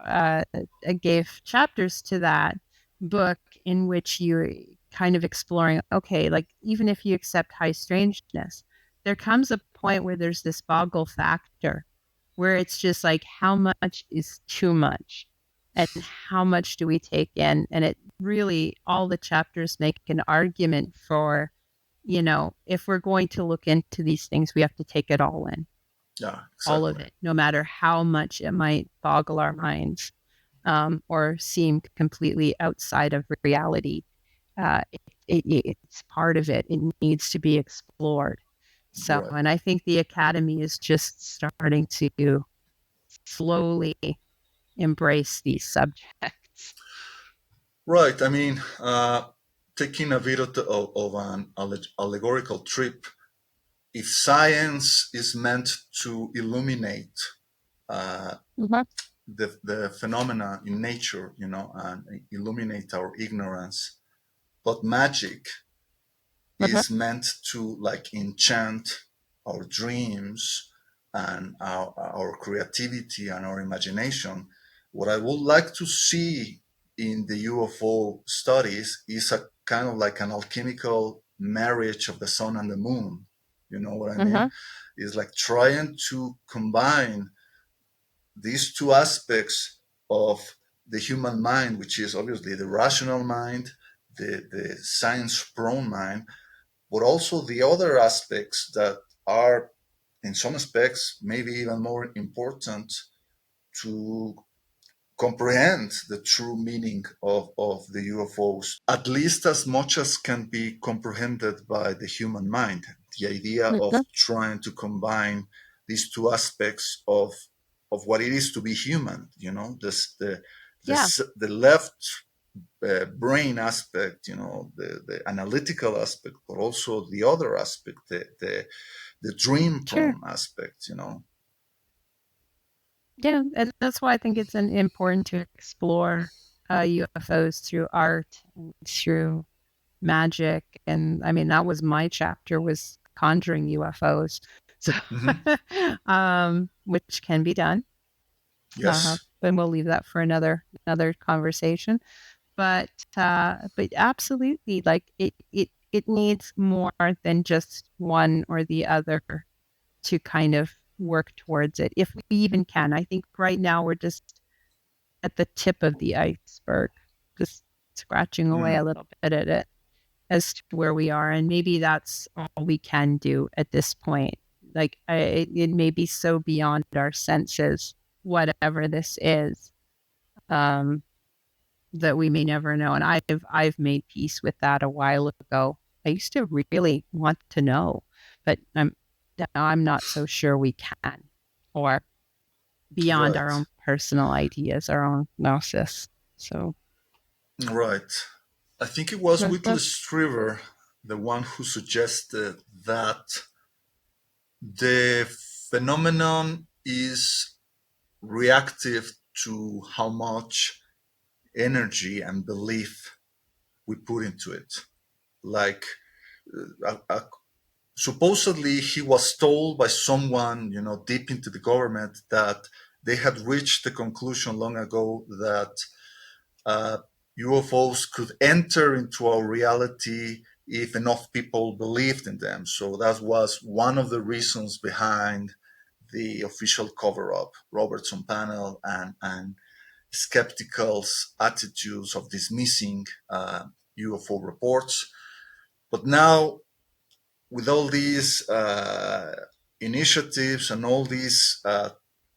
gave chapters to that book in which you're kind of exploring, okay, like even if you accept high strangeness, there comes a point where there's this boggle factor where it's just like, how much is too much? And how much do we take in? And it really, all the chapters make an argument for, if we're going to look into these things, we have to take it all in, yeah, all of exactly. it, no matter how much it might boggle our minds or seem completely outside of reality. It's part of it. It needs to be explored. So, Right, and I think the Academy is just starting to slowly embrace these subjects. right. I mean, taking a bit of an allegorical trip, if science is meant to illuminate uh, Mhm. the phenomena in nature, and illuminate our ignorance, but magic Mhm. is meant to like enchant our dreams and our creativity and our imagination. What I would like to see in the UFO studies is a kind of like an alchemical marriage of the sun and the moon. You know what I mean? Mhm. It's like trying to combine these two aspects of the human mind, which is obviously the rational mind, the science prone mind, but also the other aspects that are, in some aspects, maybe even more important to comprehend the true meaning of the UFOs, at least as much as can be comprehended by the human mind. The idea of Mhm. trying to combine these two aspects of what it is to be human, this Yeah, the left brain aspect, the analytical aspect, but also the other aspect, the dream sure. prone aspect. Yeah, and that's why I think it's important to explore UFOs through art, and through magic, and I mean that was my chapter was conjuring UFOs, so Hmm. which can be done. Yes. But we'll leave that for another conversation. But absolutely, like it needs more than just one or the other to kind of work towards it, if we even can. I think right now we're just at the tip of the iceberg, just scratching away a Mm. little bit at it as to where we are. And maybe that's all we can do at this point. Like it may be so beyond our senses, whatever this is, um, that we may never know. And I've made peace with that a while ago. I used to really want to know, but now I'm not so sure we can, or beyond our Right. own personal ideas, our own gnosis. So, Right. I think it was Whitley but Strieber, the one who suggested that the phenomenon is reactive to how much energy and belief we put into it. Like, supposedly, he was told by someone, deep into the government, that they had reached the conclusion long ago that uh, UFOs could enter into our reality if enough people believed in them. So that was one of the reasons behind the official cover up, Robertson panel, and skeptical's attitudes of dismissing UFO reports. But now, with all these initiatives and all these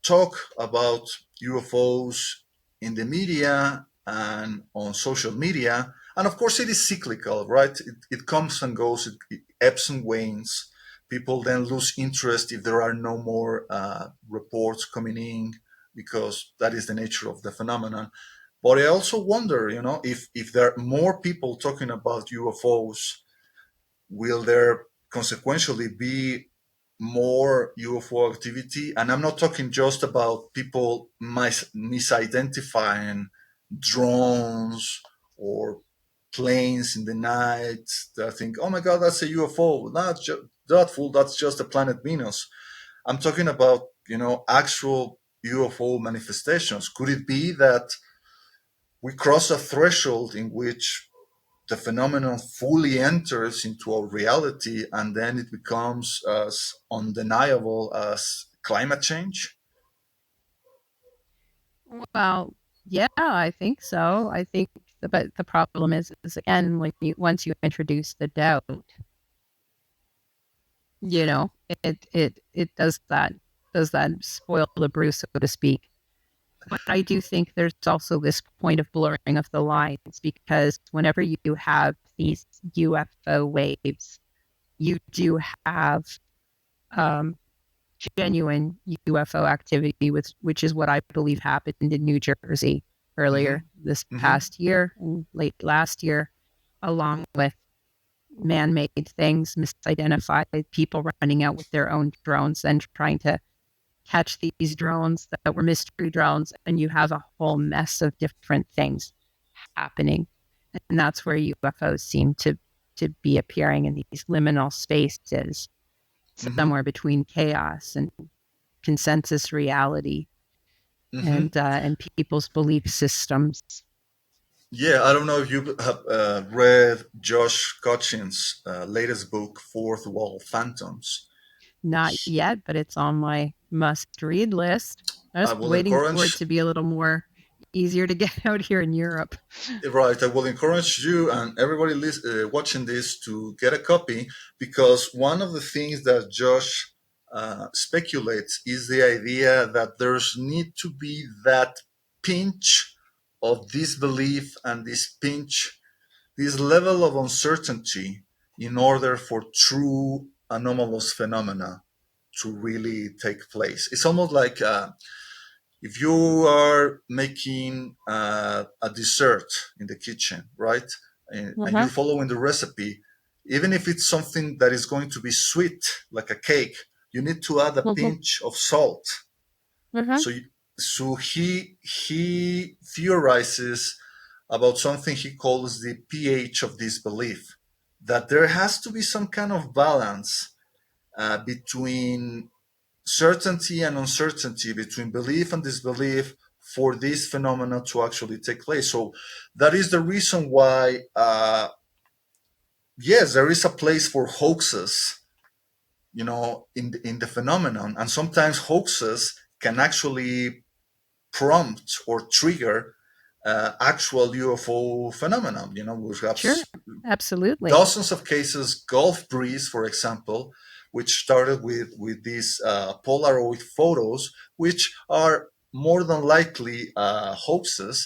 talk about UFOs in the media and on social media. And of course, it is cyclical, right? It comes and goes, it ebbs and wanes. People then lose interest if there are no more reports coming in, because that is the nature of the phenomenon. But I also wonder, if there are more people talking about UFOs, will there consequentially be more UFO activity? And I'm not talking just about people misidentifying drones or planes in the night that think, oh my God, that's a UFO. Not that fool, that's just the planet Venus. I'm talking about, actual UFO manifestations. Could it be that we cross a threshold in which the phenomenon fully enters into our reality and then it becomes as undeniable as climate change? Well, yeah, I think so. I think, but the problem is again, like once you introduce the doubt, you know, it does that spoil the brew, so to speak. But I do think there's also this point of blurring of the lines, because whenever you have these UFO waves, you do have um, genuine UFO activity, which is what I believe happened in New Jersey Mm-hmm. earlier this Mm-hmm. past year and late last year, along with man-made things, misidentified people running out with their own drones and trying to catch these drones that were mystery drones, and you have a whole mess of different things happening. And that's where UFOs seem to be appearing in these liminal spaces, Mm-hmm. somewhere between chaos and consensus reality, Mm-hmm. and people's belief systems. Yeah, I don't know if you have read Josh Cochin's latest book, Fourth Wall Phantoms. Not yet, but it's on my must read list. I I was will waiting for it encourage to be a little more easier to get out here in Europe. Right, I will encourage you and everybody watching this to get a copy, because one of the things that Josh speculates is the idea that there's need to be that pinch of disbelief and this level of uncertainty in order for true anomalous phenomena to really take place. It's almost like if you are making a dessert in the kitchen, right, and Uh-huh. you're following the recipe, even if it's something that is going to be sweet, like a cake, you need to add a Uh-huh. pinch of salt. Uh-huh. So, so he theorizes about something he calls the pH of disbelief, that there has to be some kind of balance between certainty and uncertainty, between belief and disbelief, for this phenomena to actually take place. So that is the reason why, yes, there is a place for hoaxes, in the phenomenon, and sometimes hoaxes can actually prompt or trigger actual UFO phenomenon. We have Sure. Absolutely. dozens of cases. Gulf Breeze, for example, which started with these Polaroid photos, which are more than likely hoaxes,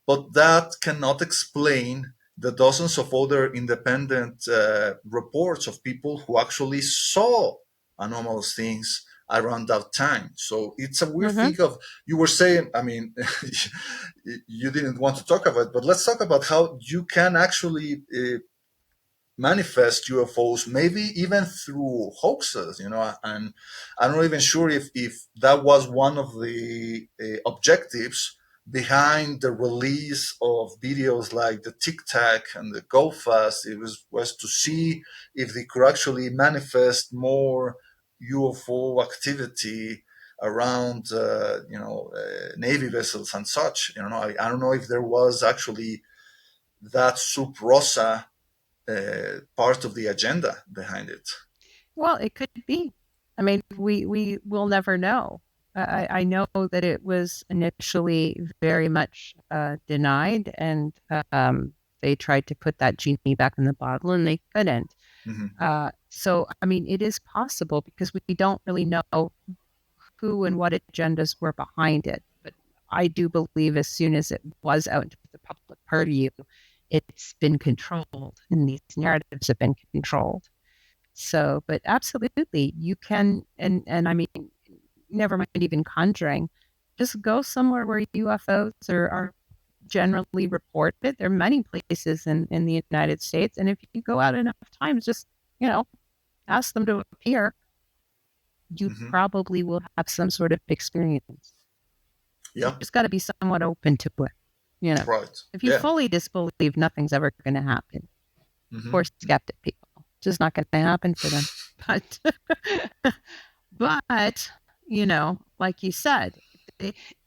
but that cannot explain the dozens of other independent reports of people who actually saw anomalous things around that time. So it's a weird Uh-huh. thing of, you were saying, I mean, you didn't want to talk about it, but let's talk about how you can actually manifest UFOs, maybe even through hoaxes, and I'm not even sure if that was one of the objectives behind the release of videos like the Tic Tac and the Go Fast. It was to see if they could actually manifest more UFO activity around, Navy vessels and such. I don't know if there was actually that sub rosa part of the agenda behind it. Well, it could be. I mean, we will never know. I know that it was initially very much denied, and they tried to put that genie back in the bottle, and they couldn't. Hmm. So, I mean, it is possible because we don't really know who and what agendas were behind it. But I do believe as soon as it was out into the public purview, it's been controlled and these narratives have been controlled. So, but absolutely, you can, and I mean, never mind even conjuring, just go somewhere where UFOs are generally reported. There are many places in the United States. And if you go out enough times, just, ask them to appear, you Hmm. probably will have some sort of experience. You Yeah. just got to be somewhat open to it. You know, Right. if you Yeah. fully disbelieve, nothing's ever going to happen. Hmm. Poor skeptic people, just not going to happen for them. But, but like you said,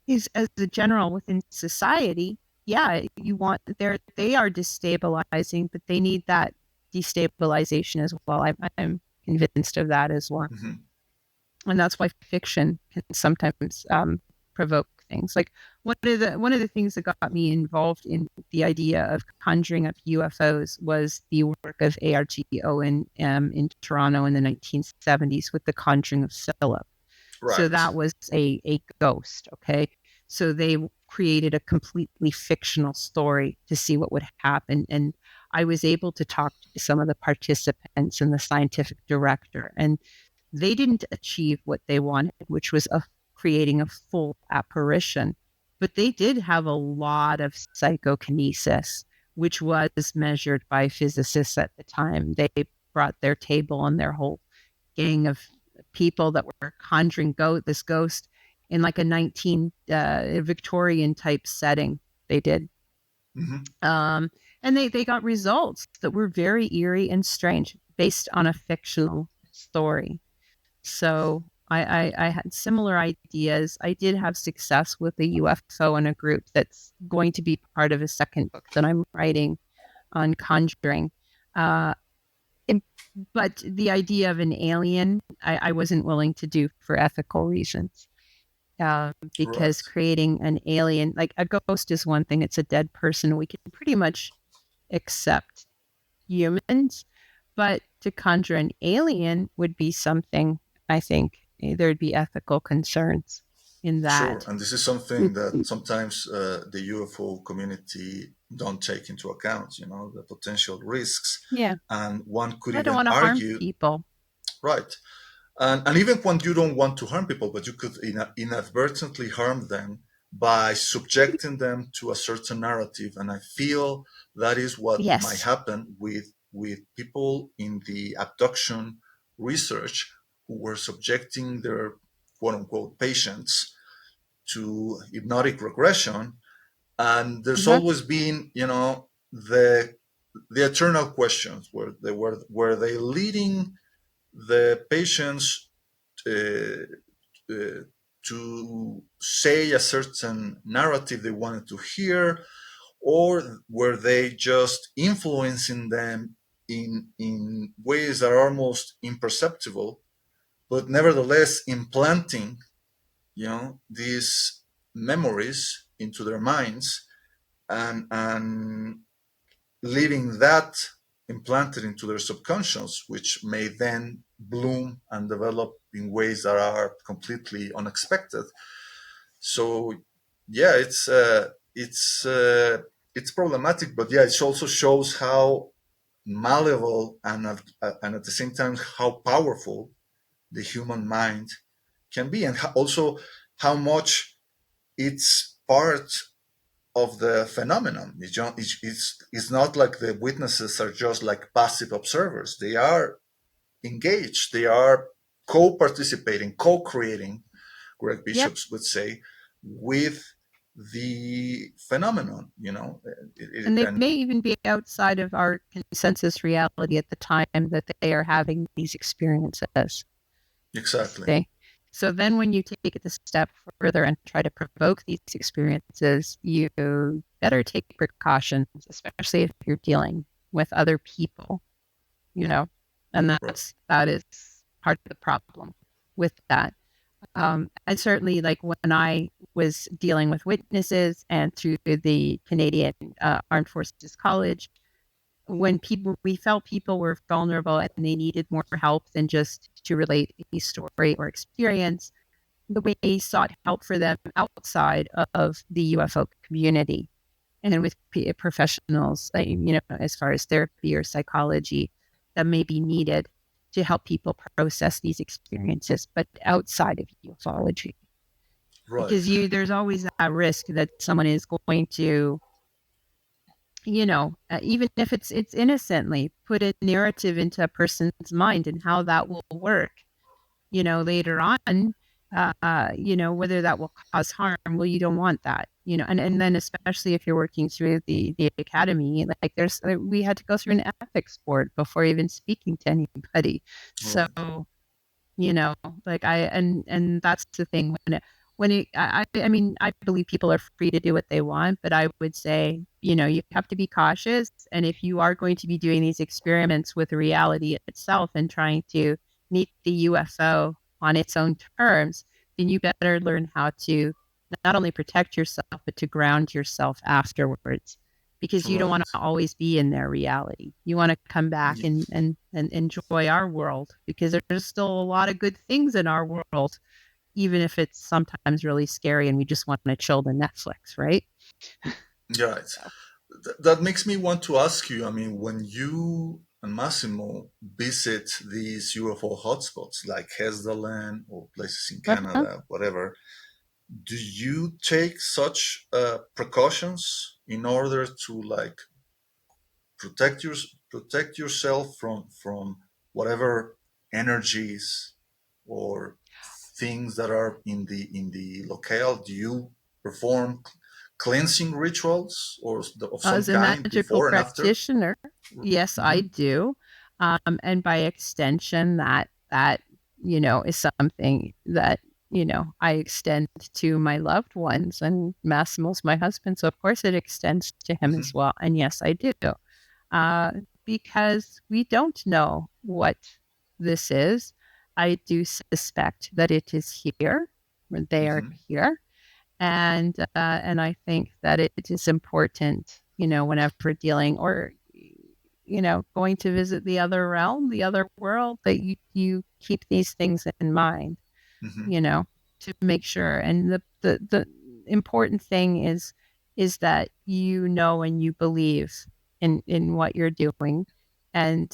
is as a general within society, yeah, you want they are destabilizing, but they need that destabilization as well. I'm convinced of that as well. Hmm. And that's why fiction can sometimes provoke things. Like one of the things that got me involved in the idea of conjuring of UFOs was the work of A.R.G. Owen in Toronto in the 1970s with the Conjuring of Philip. So Right. that was a ghost. Okay, so they created a completely fictional story to see what would happen, and I was able to talk to some of the participants and the scientific director, and they didn't achieve what they wanted, which was creating a full apparition. But they did have a lot of psychokinesis, which was measured by physicists at the time. They brought their table and their whole gang of people that were conjuring this ghost in like a 19 Victorian type setting. They did. Hmm. Um, and they got results that were very eerie and strange based on a fictional story. So I had similar ideas. I did have success with a UFO in a group that's going to be part of a second book that I'm writing on conjuring. Uh, and, but the idea of an alien, I wasn't willing to do for ethical reasons. Because Right. creating an alien, like a ghost is one thing, it's a dead person. We can pretty much accept humans, but to conjure an alien would be something, I think there'd be ethical concerns in Sure. that. And this is something that sometimes the UFO community don't take into account, the potential risks. Yeah, And one could I don't even want to harm argue, people. right. And even when you don't want to harm people, but you could inadvertently harm them by subjecting them to a certain narrative. And I feel that is what might Yes. happen with people in the abduction research who were subjecting their quote unquote patients to hypnotic regression. And there's Uh-huh. always been, the eternal questions were they leading the patients uh, uh, to say a certain narrative they wanted to hear, or were they just influencing them in ways that are almost imperceptible, but nevertheless implanting, these memories into their minds, and leaving that implanted into their subconscious, which may then bloom and develop in ways that are completely unexpected. So, yeah, it's problematic, but yeah, it also shows how malleable and at the same time how powerful the human mind can be, and also how much it's part of the phenomenon. It's not like the witnesses are just like passive observers. They are engaged. They are co-participating, co-creating, Greg Yep. Bishops would say, with the phenomenon. And they And may even be outside of our consensus reality at the time that they are having these experiences. exactly. See? So then when you take it a step further and try to provoke these experiences, you better take precautions, especially if you're dealing with other people, you know, and Right. that is part of the problem with that. And certainly, like when I was dealing with witnesses and through the Canadian Armed Forces College, when we felt people were vulnerable and they needed more help than just to relate a story or experience, the way he sought help for them outside of the UFO community and with professionals, as far as therapy or psychology that may be needed to help people process these experiences, but outside of ufology, Right. because there's always that risk that someone is going to, even if it's innocently, put a narrative into a person's mind and how that will work, later on, whether that will cause harm. Well, you don't want that, and then especially if you're working through the academy, like we had to go through an ethics board before even speaking to anybody. So, Right. you know like and that's the thing I mean, I believe people are free to do what they want, but I would say, you have to be cautious. And if you are going to be doing these experiments with reality itself and trying to meet the UFO on its own terms, then you better learn how to not only protect yourself, but to ground yourself afterwards, because you don't want Right. to always be in their reality. You want to come back Y- and enjoy our world, because there's still a lot of good things in our world, even if it's sometimes really scary and we just want to chill to Netflix, right? Right. So, That makes me want to ask you. I mean, when you and Massimo visit these UFO hotspots like Hesdaland or places in uh-huh. Canada, whatever, do you take such precautions in order to like protect your protect yourself from whatever energies or things that are in the locale? Do you perform cleansing rituals or of some As a kind magical before and after? practitioner, yes, I Hmm. do. And by extension, that is something that I extend to my loved ones. And Massimo's my husband, so of course it extends to him as Hmm. well. And yes, I do, uh, because we don't know what this is. I do suspect that it is here, or they are Hmm. here, and I think that it is important, whenever dealing or going to visit the other realm, the other world, that you keep these things in mind, Hmm. you know, to make sure. And the important thing is that and you believe in what you're doing, and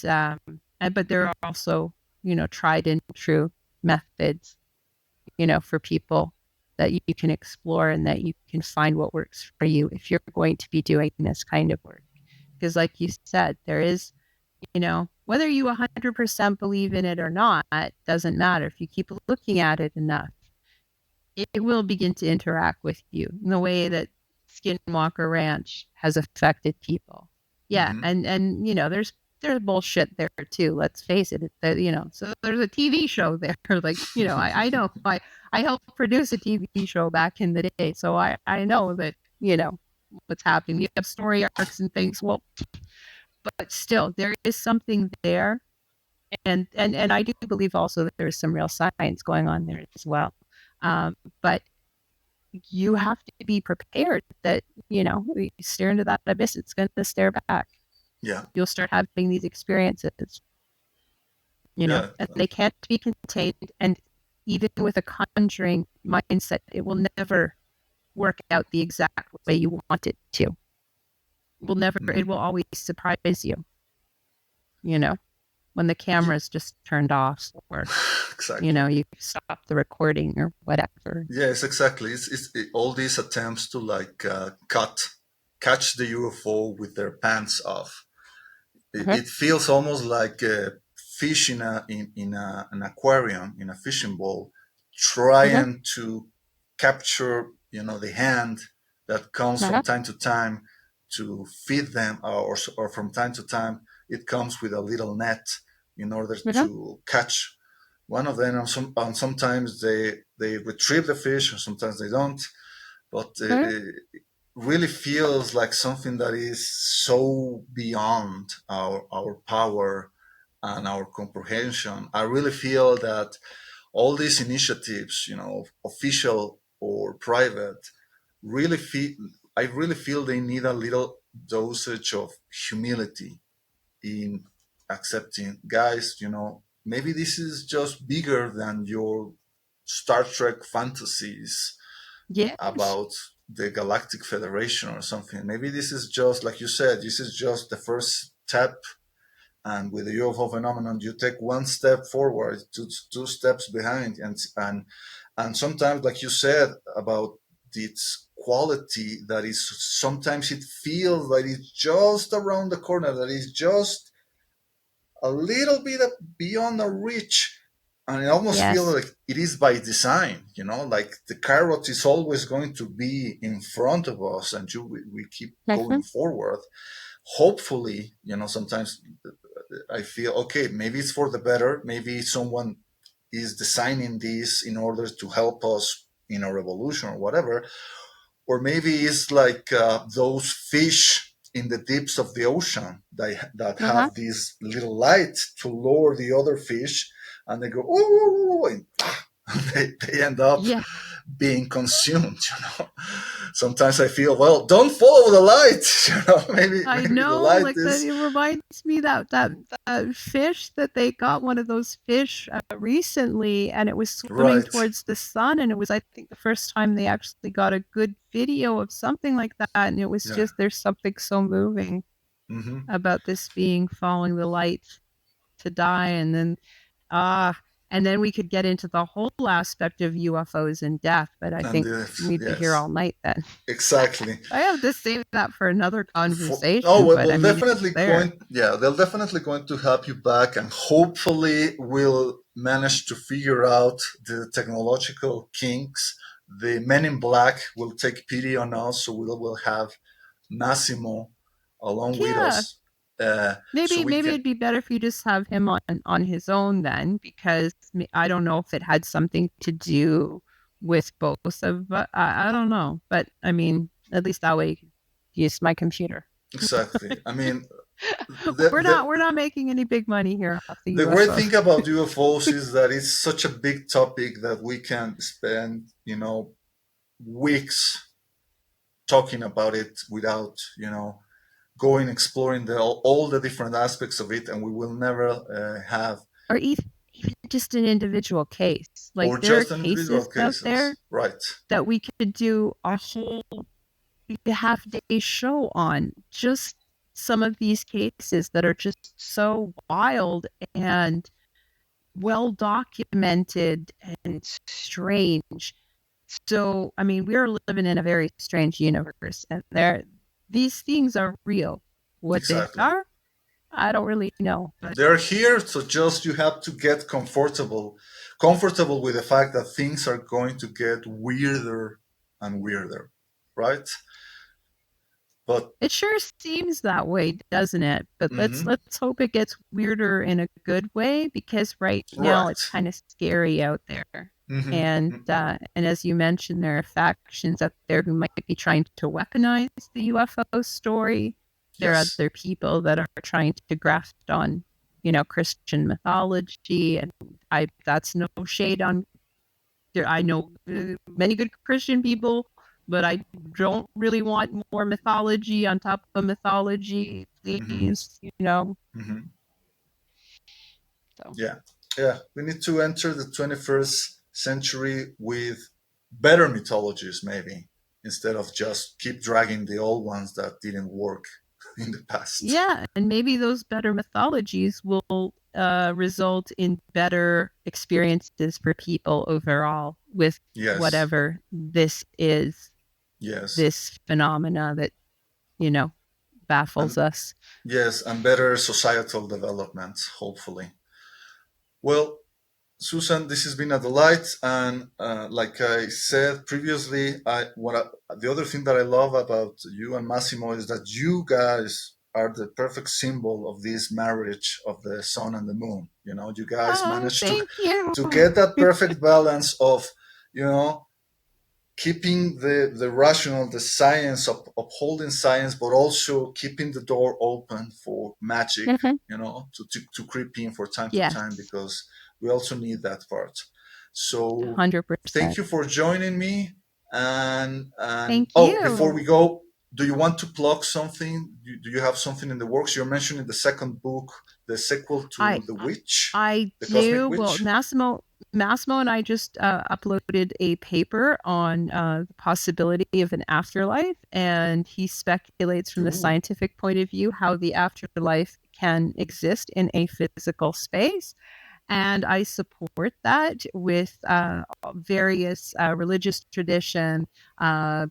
but there are also tried and true methods, for people that you can explore and that you can find what works for you if you're going to be doing this kind of work. Because, like you said, there is, whether you 100% believe in it or not, doesn't matter. If you keep looking at it enough, it will begin to interact with you in the way that Skinwalker Ranch has affected people. Yeah, Hmm. and there's bullshit there too. Let's face it. So there's a TV show there. Like, I know I helped produce a TV show back in the day, so I know that what's happening. You have story arcs and things. Well, but still, there is something there, and I do believe also that there's some real science going on there as well. But you have to be prepared that, you stare into that abyss, it's going to stare back. Yeah. You'll start having these experiences, Yeah. and they can't be contained. And even with a conjuring mindset, it will never work out the exact way you want it to. It Mm. will always surprise you, you know, when the Ye- camera's just turned off, or, exactly. you stop the recording or whatever. Yes, exactly. All these attempts to like catch the UFO with their pants off. Uh-huh, It feels almost like a fish in an aquarium in a fishing bowl, uh-huh, trying to capture the hand that comes from uh-huh, time to time to feed them, or from time to time it comes with a little net in order uh-huh, to catch one of them. And sometimes they retrieve the fish, or sometimes they don't. But uh-huh, it really feels like something that is so beyond our power and our comprehension. I really feel that all these initiatives, official or private, really feel I really feel they need a little dosage of humility in accepting, guys, maybe this is just bigger than your Star Trek fantasies Yes. about the Galactic Federation or something. Maybe this is just, like you said, this is just the first step. And with the UFO phenomenon, you take one step forward, two steps behind, and sometimes, like you said about its quality, that is sometimes it feels like it's just around the corner, that is just a little bit beyond our reach, and it almost feels Yes. like it is by design. Like the carrot is always going to be in front of us, and we keep going Mhm. forward. Hopefully, sometimes I feel, okay, maybe it's for the better. Maybe someone is designing this in order to help us in a revolution or whatever. Or maybe it's like those fish in the deeps of the ocean that Uh-huh. have this little light to lure the other fish, and they go, oh, and they end up Yeah. being consumed. Sometimes I feel, well, don't follow the light. I Maybe the know, light like that. is It reminds me that fish that they got, one of those fish recently, and it was swimming right. towards the sun, and it was, I think, the first time they actually got a good video of something like that, and it was Yeah. just there's something so moving Hmm. about this being following the light to die, ah, and then we could get into the whole aspect of UFOs and death, but I And think we'd be here yes, all night then. exactly. I have to save that for another Oh, conversation, well, but I mean, it's there. they're definitely going to help you back, and hopefully we'll manage to figure out the technological kinks. The men in black will take pity on us, so we'll have Massimo along with Yeah, us, so maybe we maybe can. it'd be better if you just have him on his own then, because I don't know if it had something to do with both of. I don't know, but I mean, at least that way you can use my computer. Exactly. I mean, the, We're not making any big money here off the the great UFOs. thing about UFOs is that it's such a big topic that we can spend, weeks talking about it without, going exploring all the different aspects of it, and we will never have, Or even just an individual case. Like or there are just individual cases out there cases. Right. that we could do a whole half day show on, just some of these cases that are just so wild and well documented and strange. So, I mean, we're living in a very strange universe, and these things are real. What they Exactly. are, I don't really know, but They're here, so just you have to get comfortable with the fact that things are going to get weirder and weirder, right? But it sure seems that way, doesn't it? But mhm, let's hope it gets weirder in a good way, because right now right. it's kind of scary out there. Hmm. And as you mentioned, there are factions out there who might be trying to weaponize the UFO story. There are Yes. other people that are trying to graft on, Christian mythology, and I that's no shade on there. I know many good Christian people, but I don't really want more mythology on top of mythology, Hmm. please. Hmm. So Yeah. Yeah. We need to enter the 21st century with better mythologies, maybe, instead of just keep dragging the old ones that didn't work in the past. yeah, and maybe those better mythologies will result in better experiences for people overall with Yes. whatever this is, Yes. this phenomena that you know baffles And us. yes, and better societal development, hopefully. Well, Susan, this has been a delight, and like I said previously, the other thing that I love about you and Massimo is that you guys are the perfect symbol of this marriage of the sun and the moon. You guys Oh, managed to thank you. to get that perfect balance of, you know, keeping the rational, the science, upholding science, but also keeping the door open for magic, to creep in for time to time, Yes, because we also need that part. So 100%. thank you for joining me. And Thank oh, before you. we go, do you want to plug something? Do you have something in the works? You're mentioning the second book, the sequel I to The Witch, I The Cosmic do. Well, Witch. Massimo and I just uploaded a paper on the possibility of an afterlife, and he speculates from the Ooh. scientific point of view how the afterlife can exist in a physical space. And I support that with various religious tradition,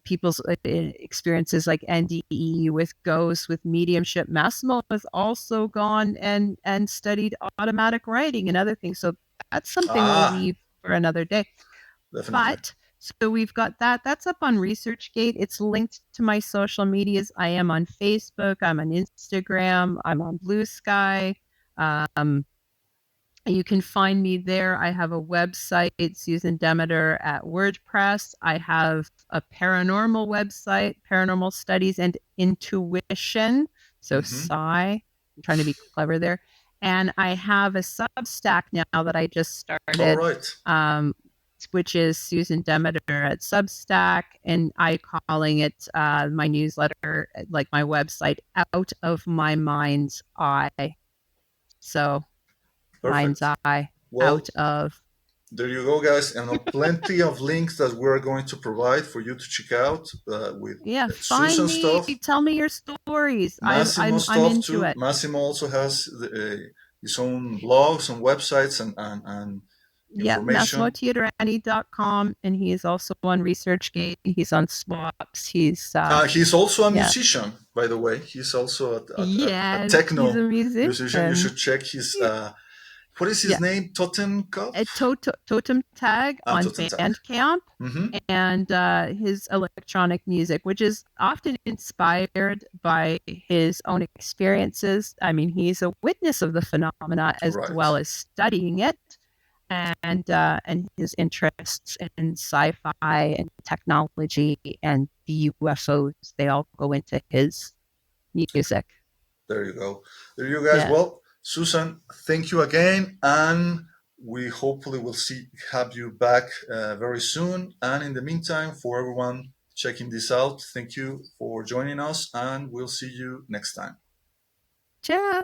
people's experiences like NDE, with ghosts, with mediumship. Massimo has also gone and studied automatic writing and other things. So that's something we'll Ah, leave for another day. definitely. But so we've got that. That's up on ResearchGate. It's linked to my social medias. I am on Facebook. I'm on Instagram. I'm on Blue Sky. Um, you can find me there. I have a website, Susan Demeter at WordPress. I have a paranormal website, Paranormal Studies and Intuition. So Hmm. Psi. I'm trying to be clever there. And I have a Substack now that I just All started, right. um, which is Susan Demeter at Substack, and I calling it my newsletter, like my website, Out of My Mind's Eye. So mind's Perfect. eye, Well, out of. there you go, guys, and plenty of links that we're going to provide for you to check out with Yeah, find Susan me, stuff, tell me your stories. I'm Massimo I'm I'm stuff into too. it. Massimo also has his own blogs and websites and Yeah, information. MassimoTeodoranti.com, and he is also on ResearchGate. He's on Swaps. He's He's also a yeah. musician, by the way. He's also a Yes, he's a techno musician. You musician. should check his what is his Yeah, name? Totem Cup? a totem tag Ah, on Totem Tag. Bandcamp, Mm-hmm. and his electronic music, which is often inspired by his own experiences. I mean, he's a witness of the phenomena as Right. well as studying it, and his interests in sci-fi and technology and the UFOs, they all go into his music. There you go. There you guys. Yeah. Well, Susan, thank you again, and we hopefully will see have you back very soon. And in the meantime, for everyone checking this out, thank you for joining us, and we'll see you next time. Ciao.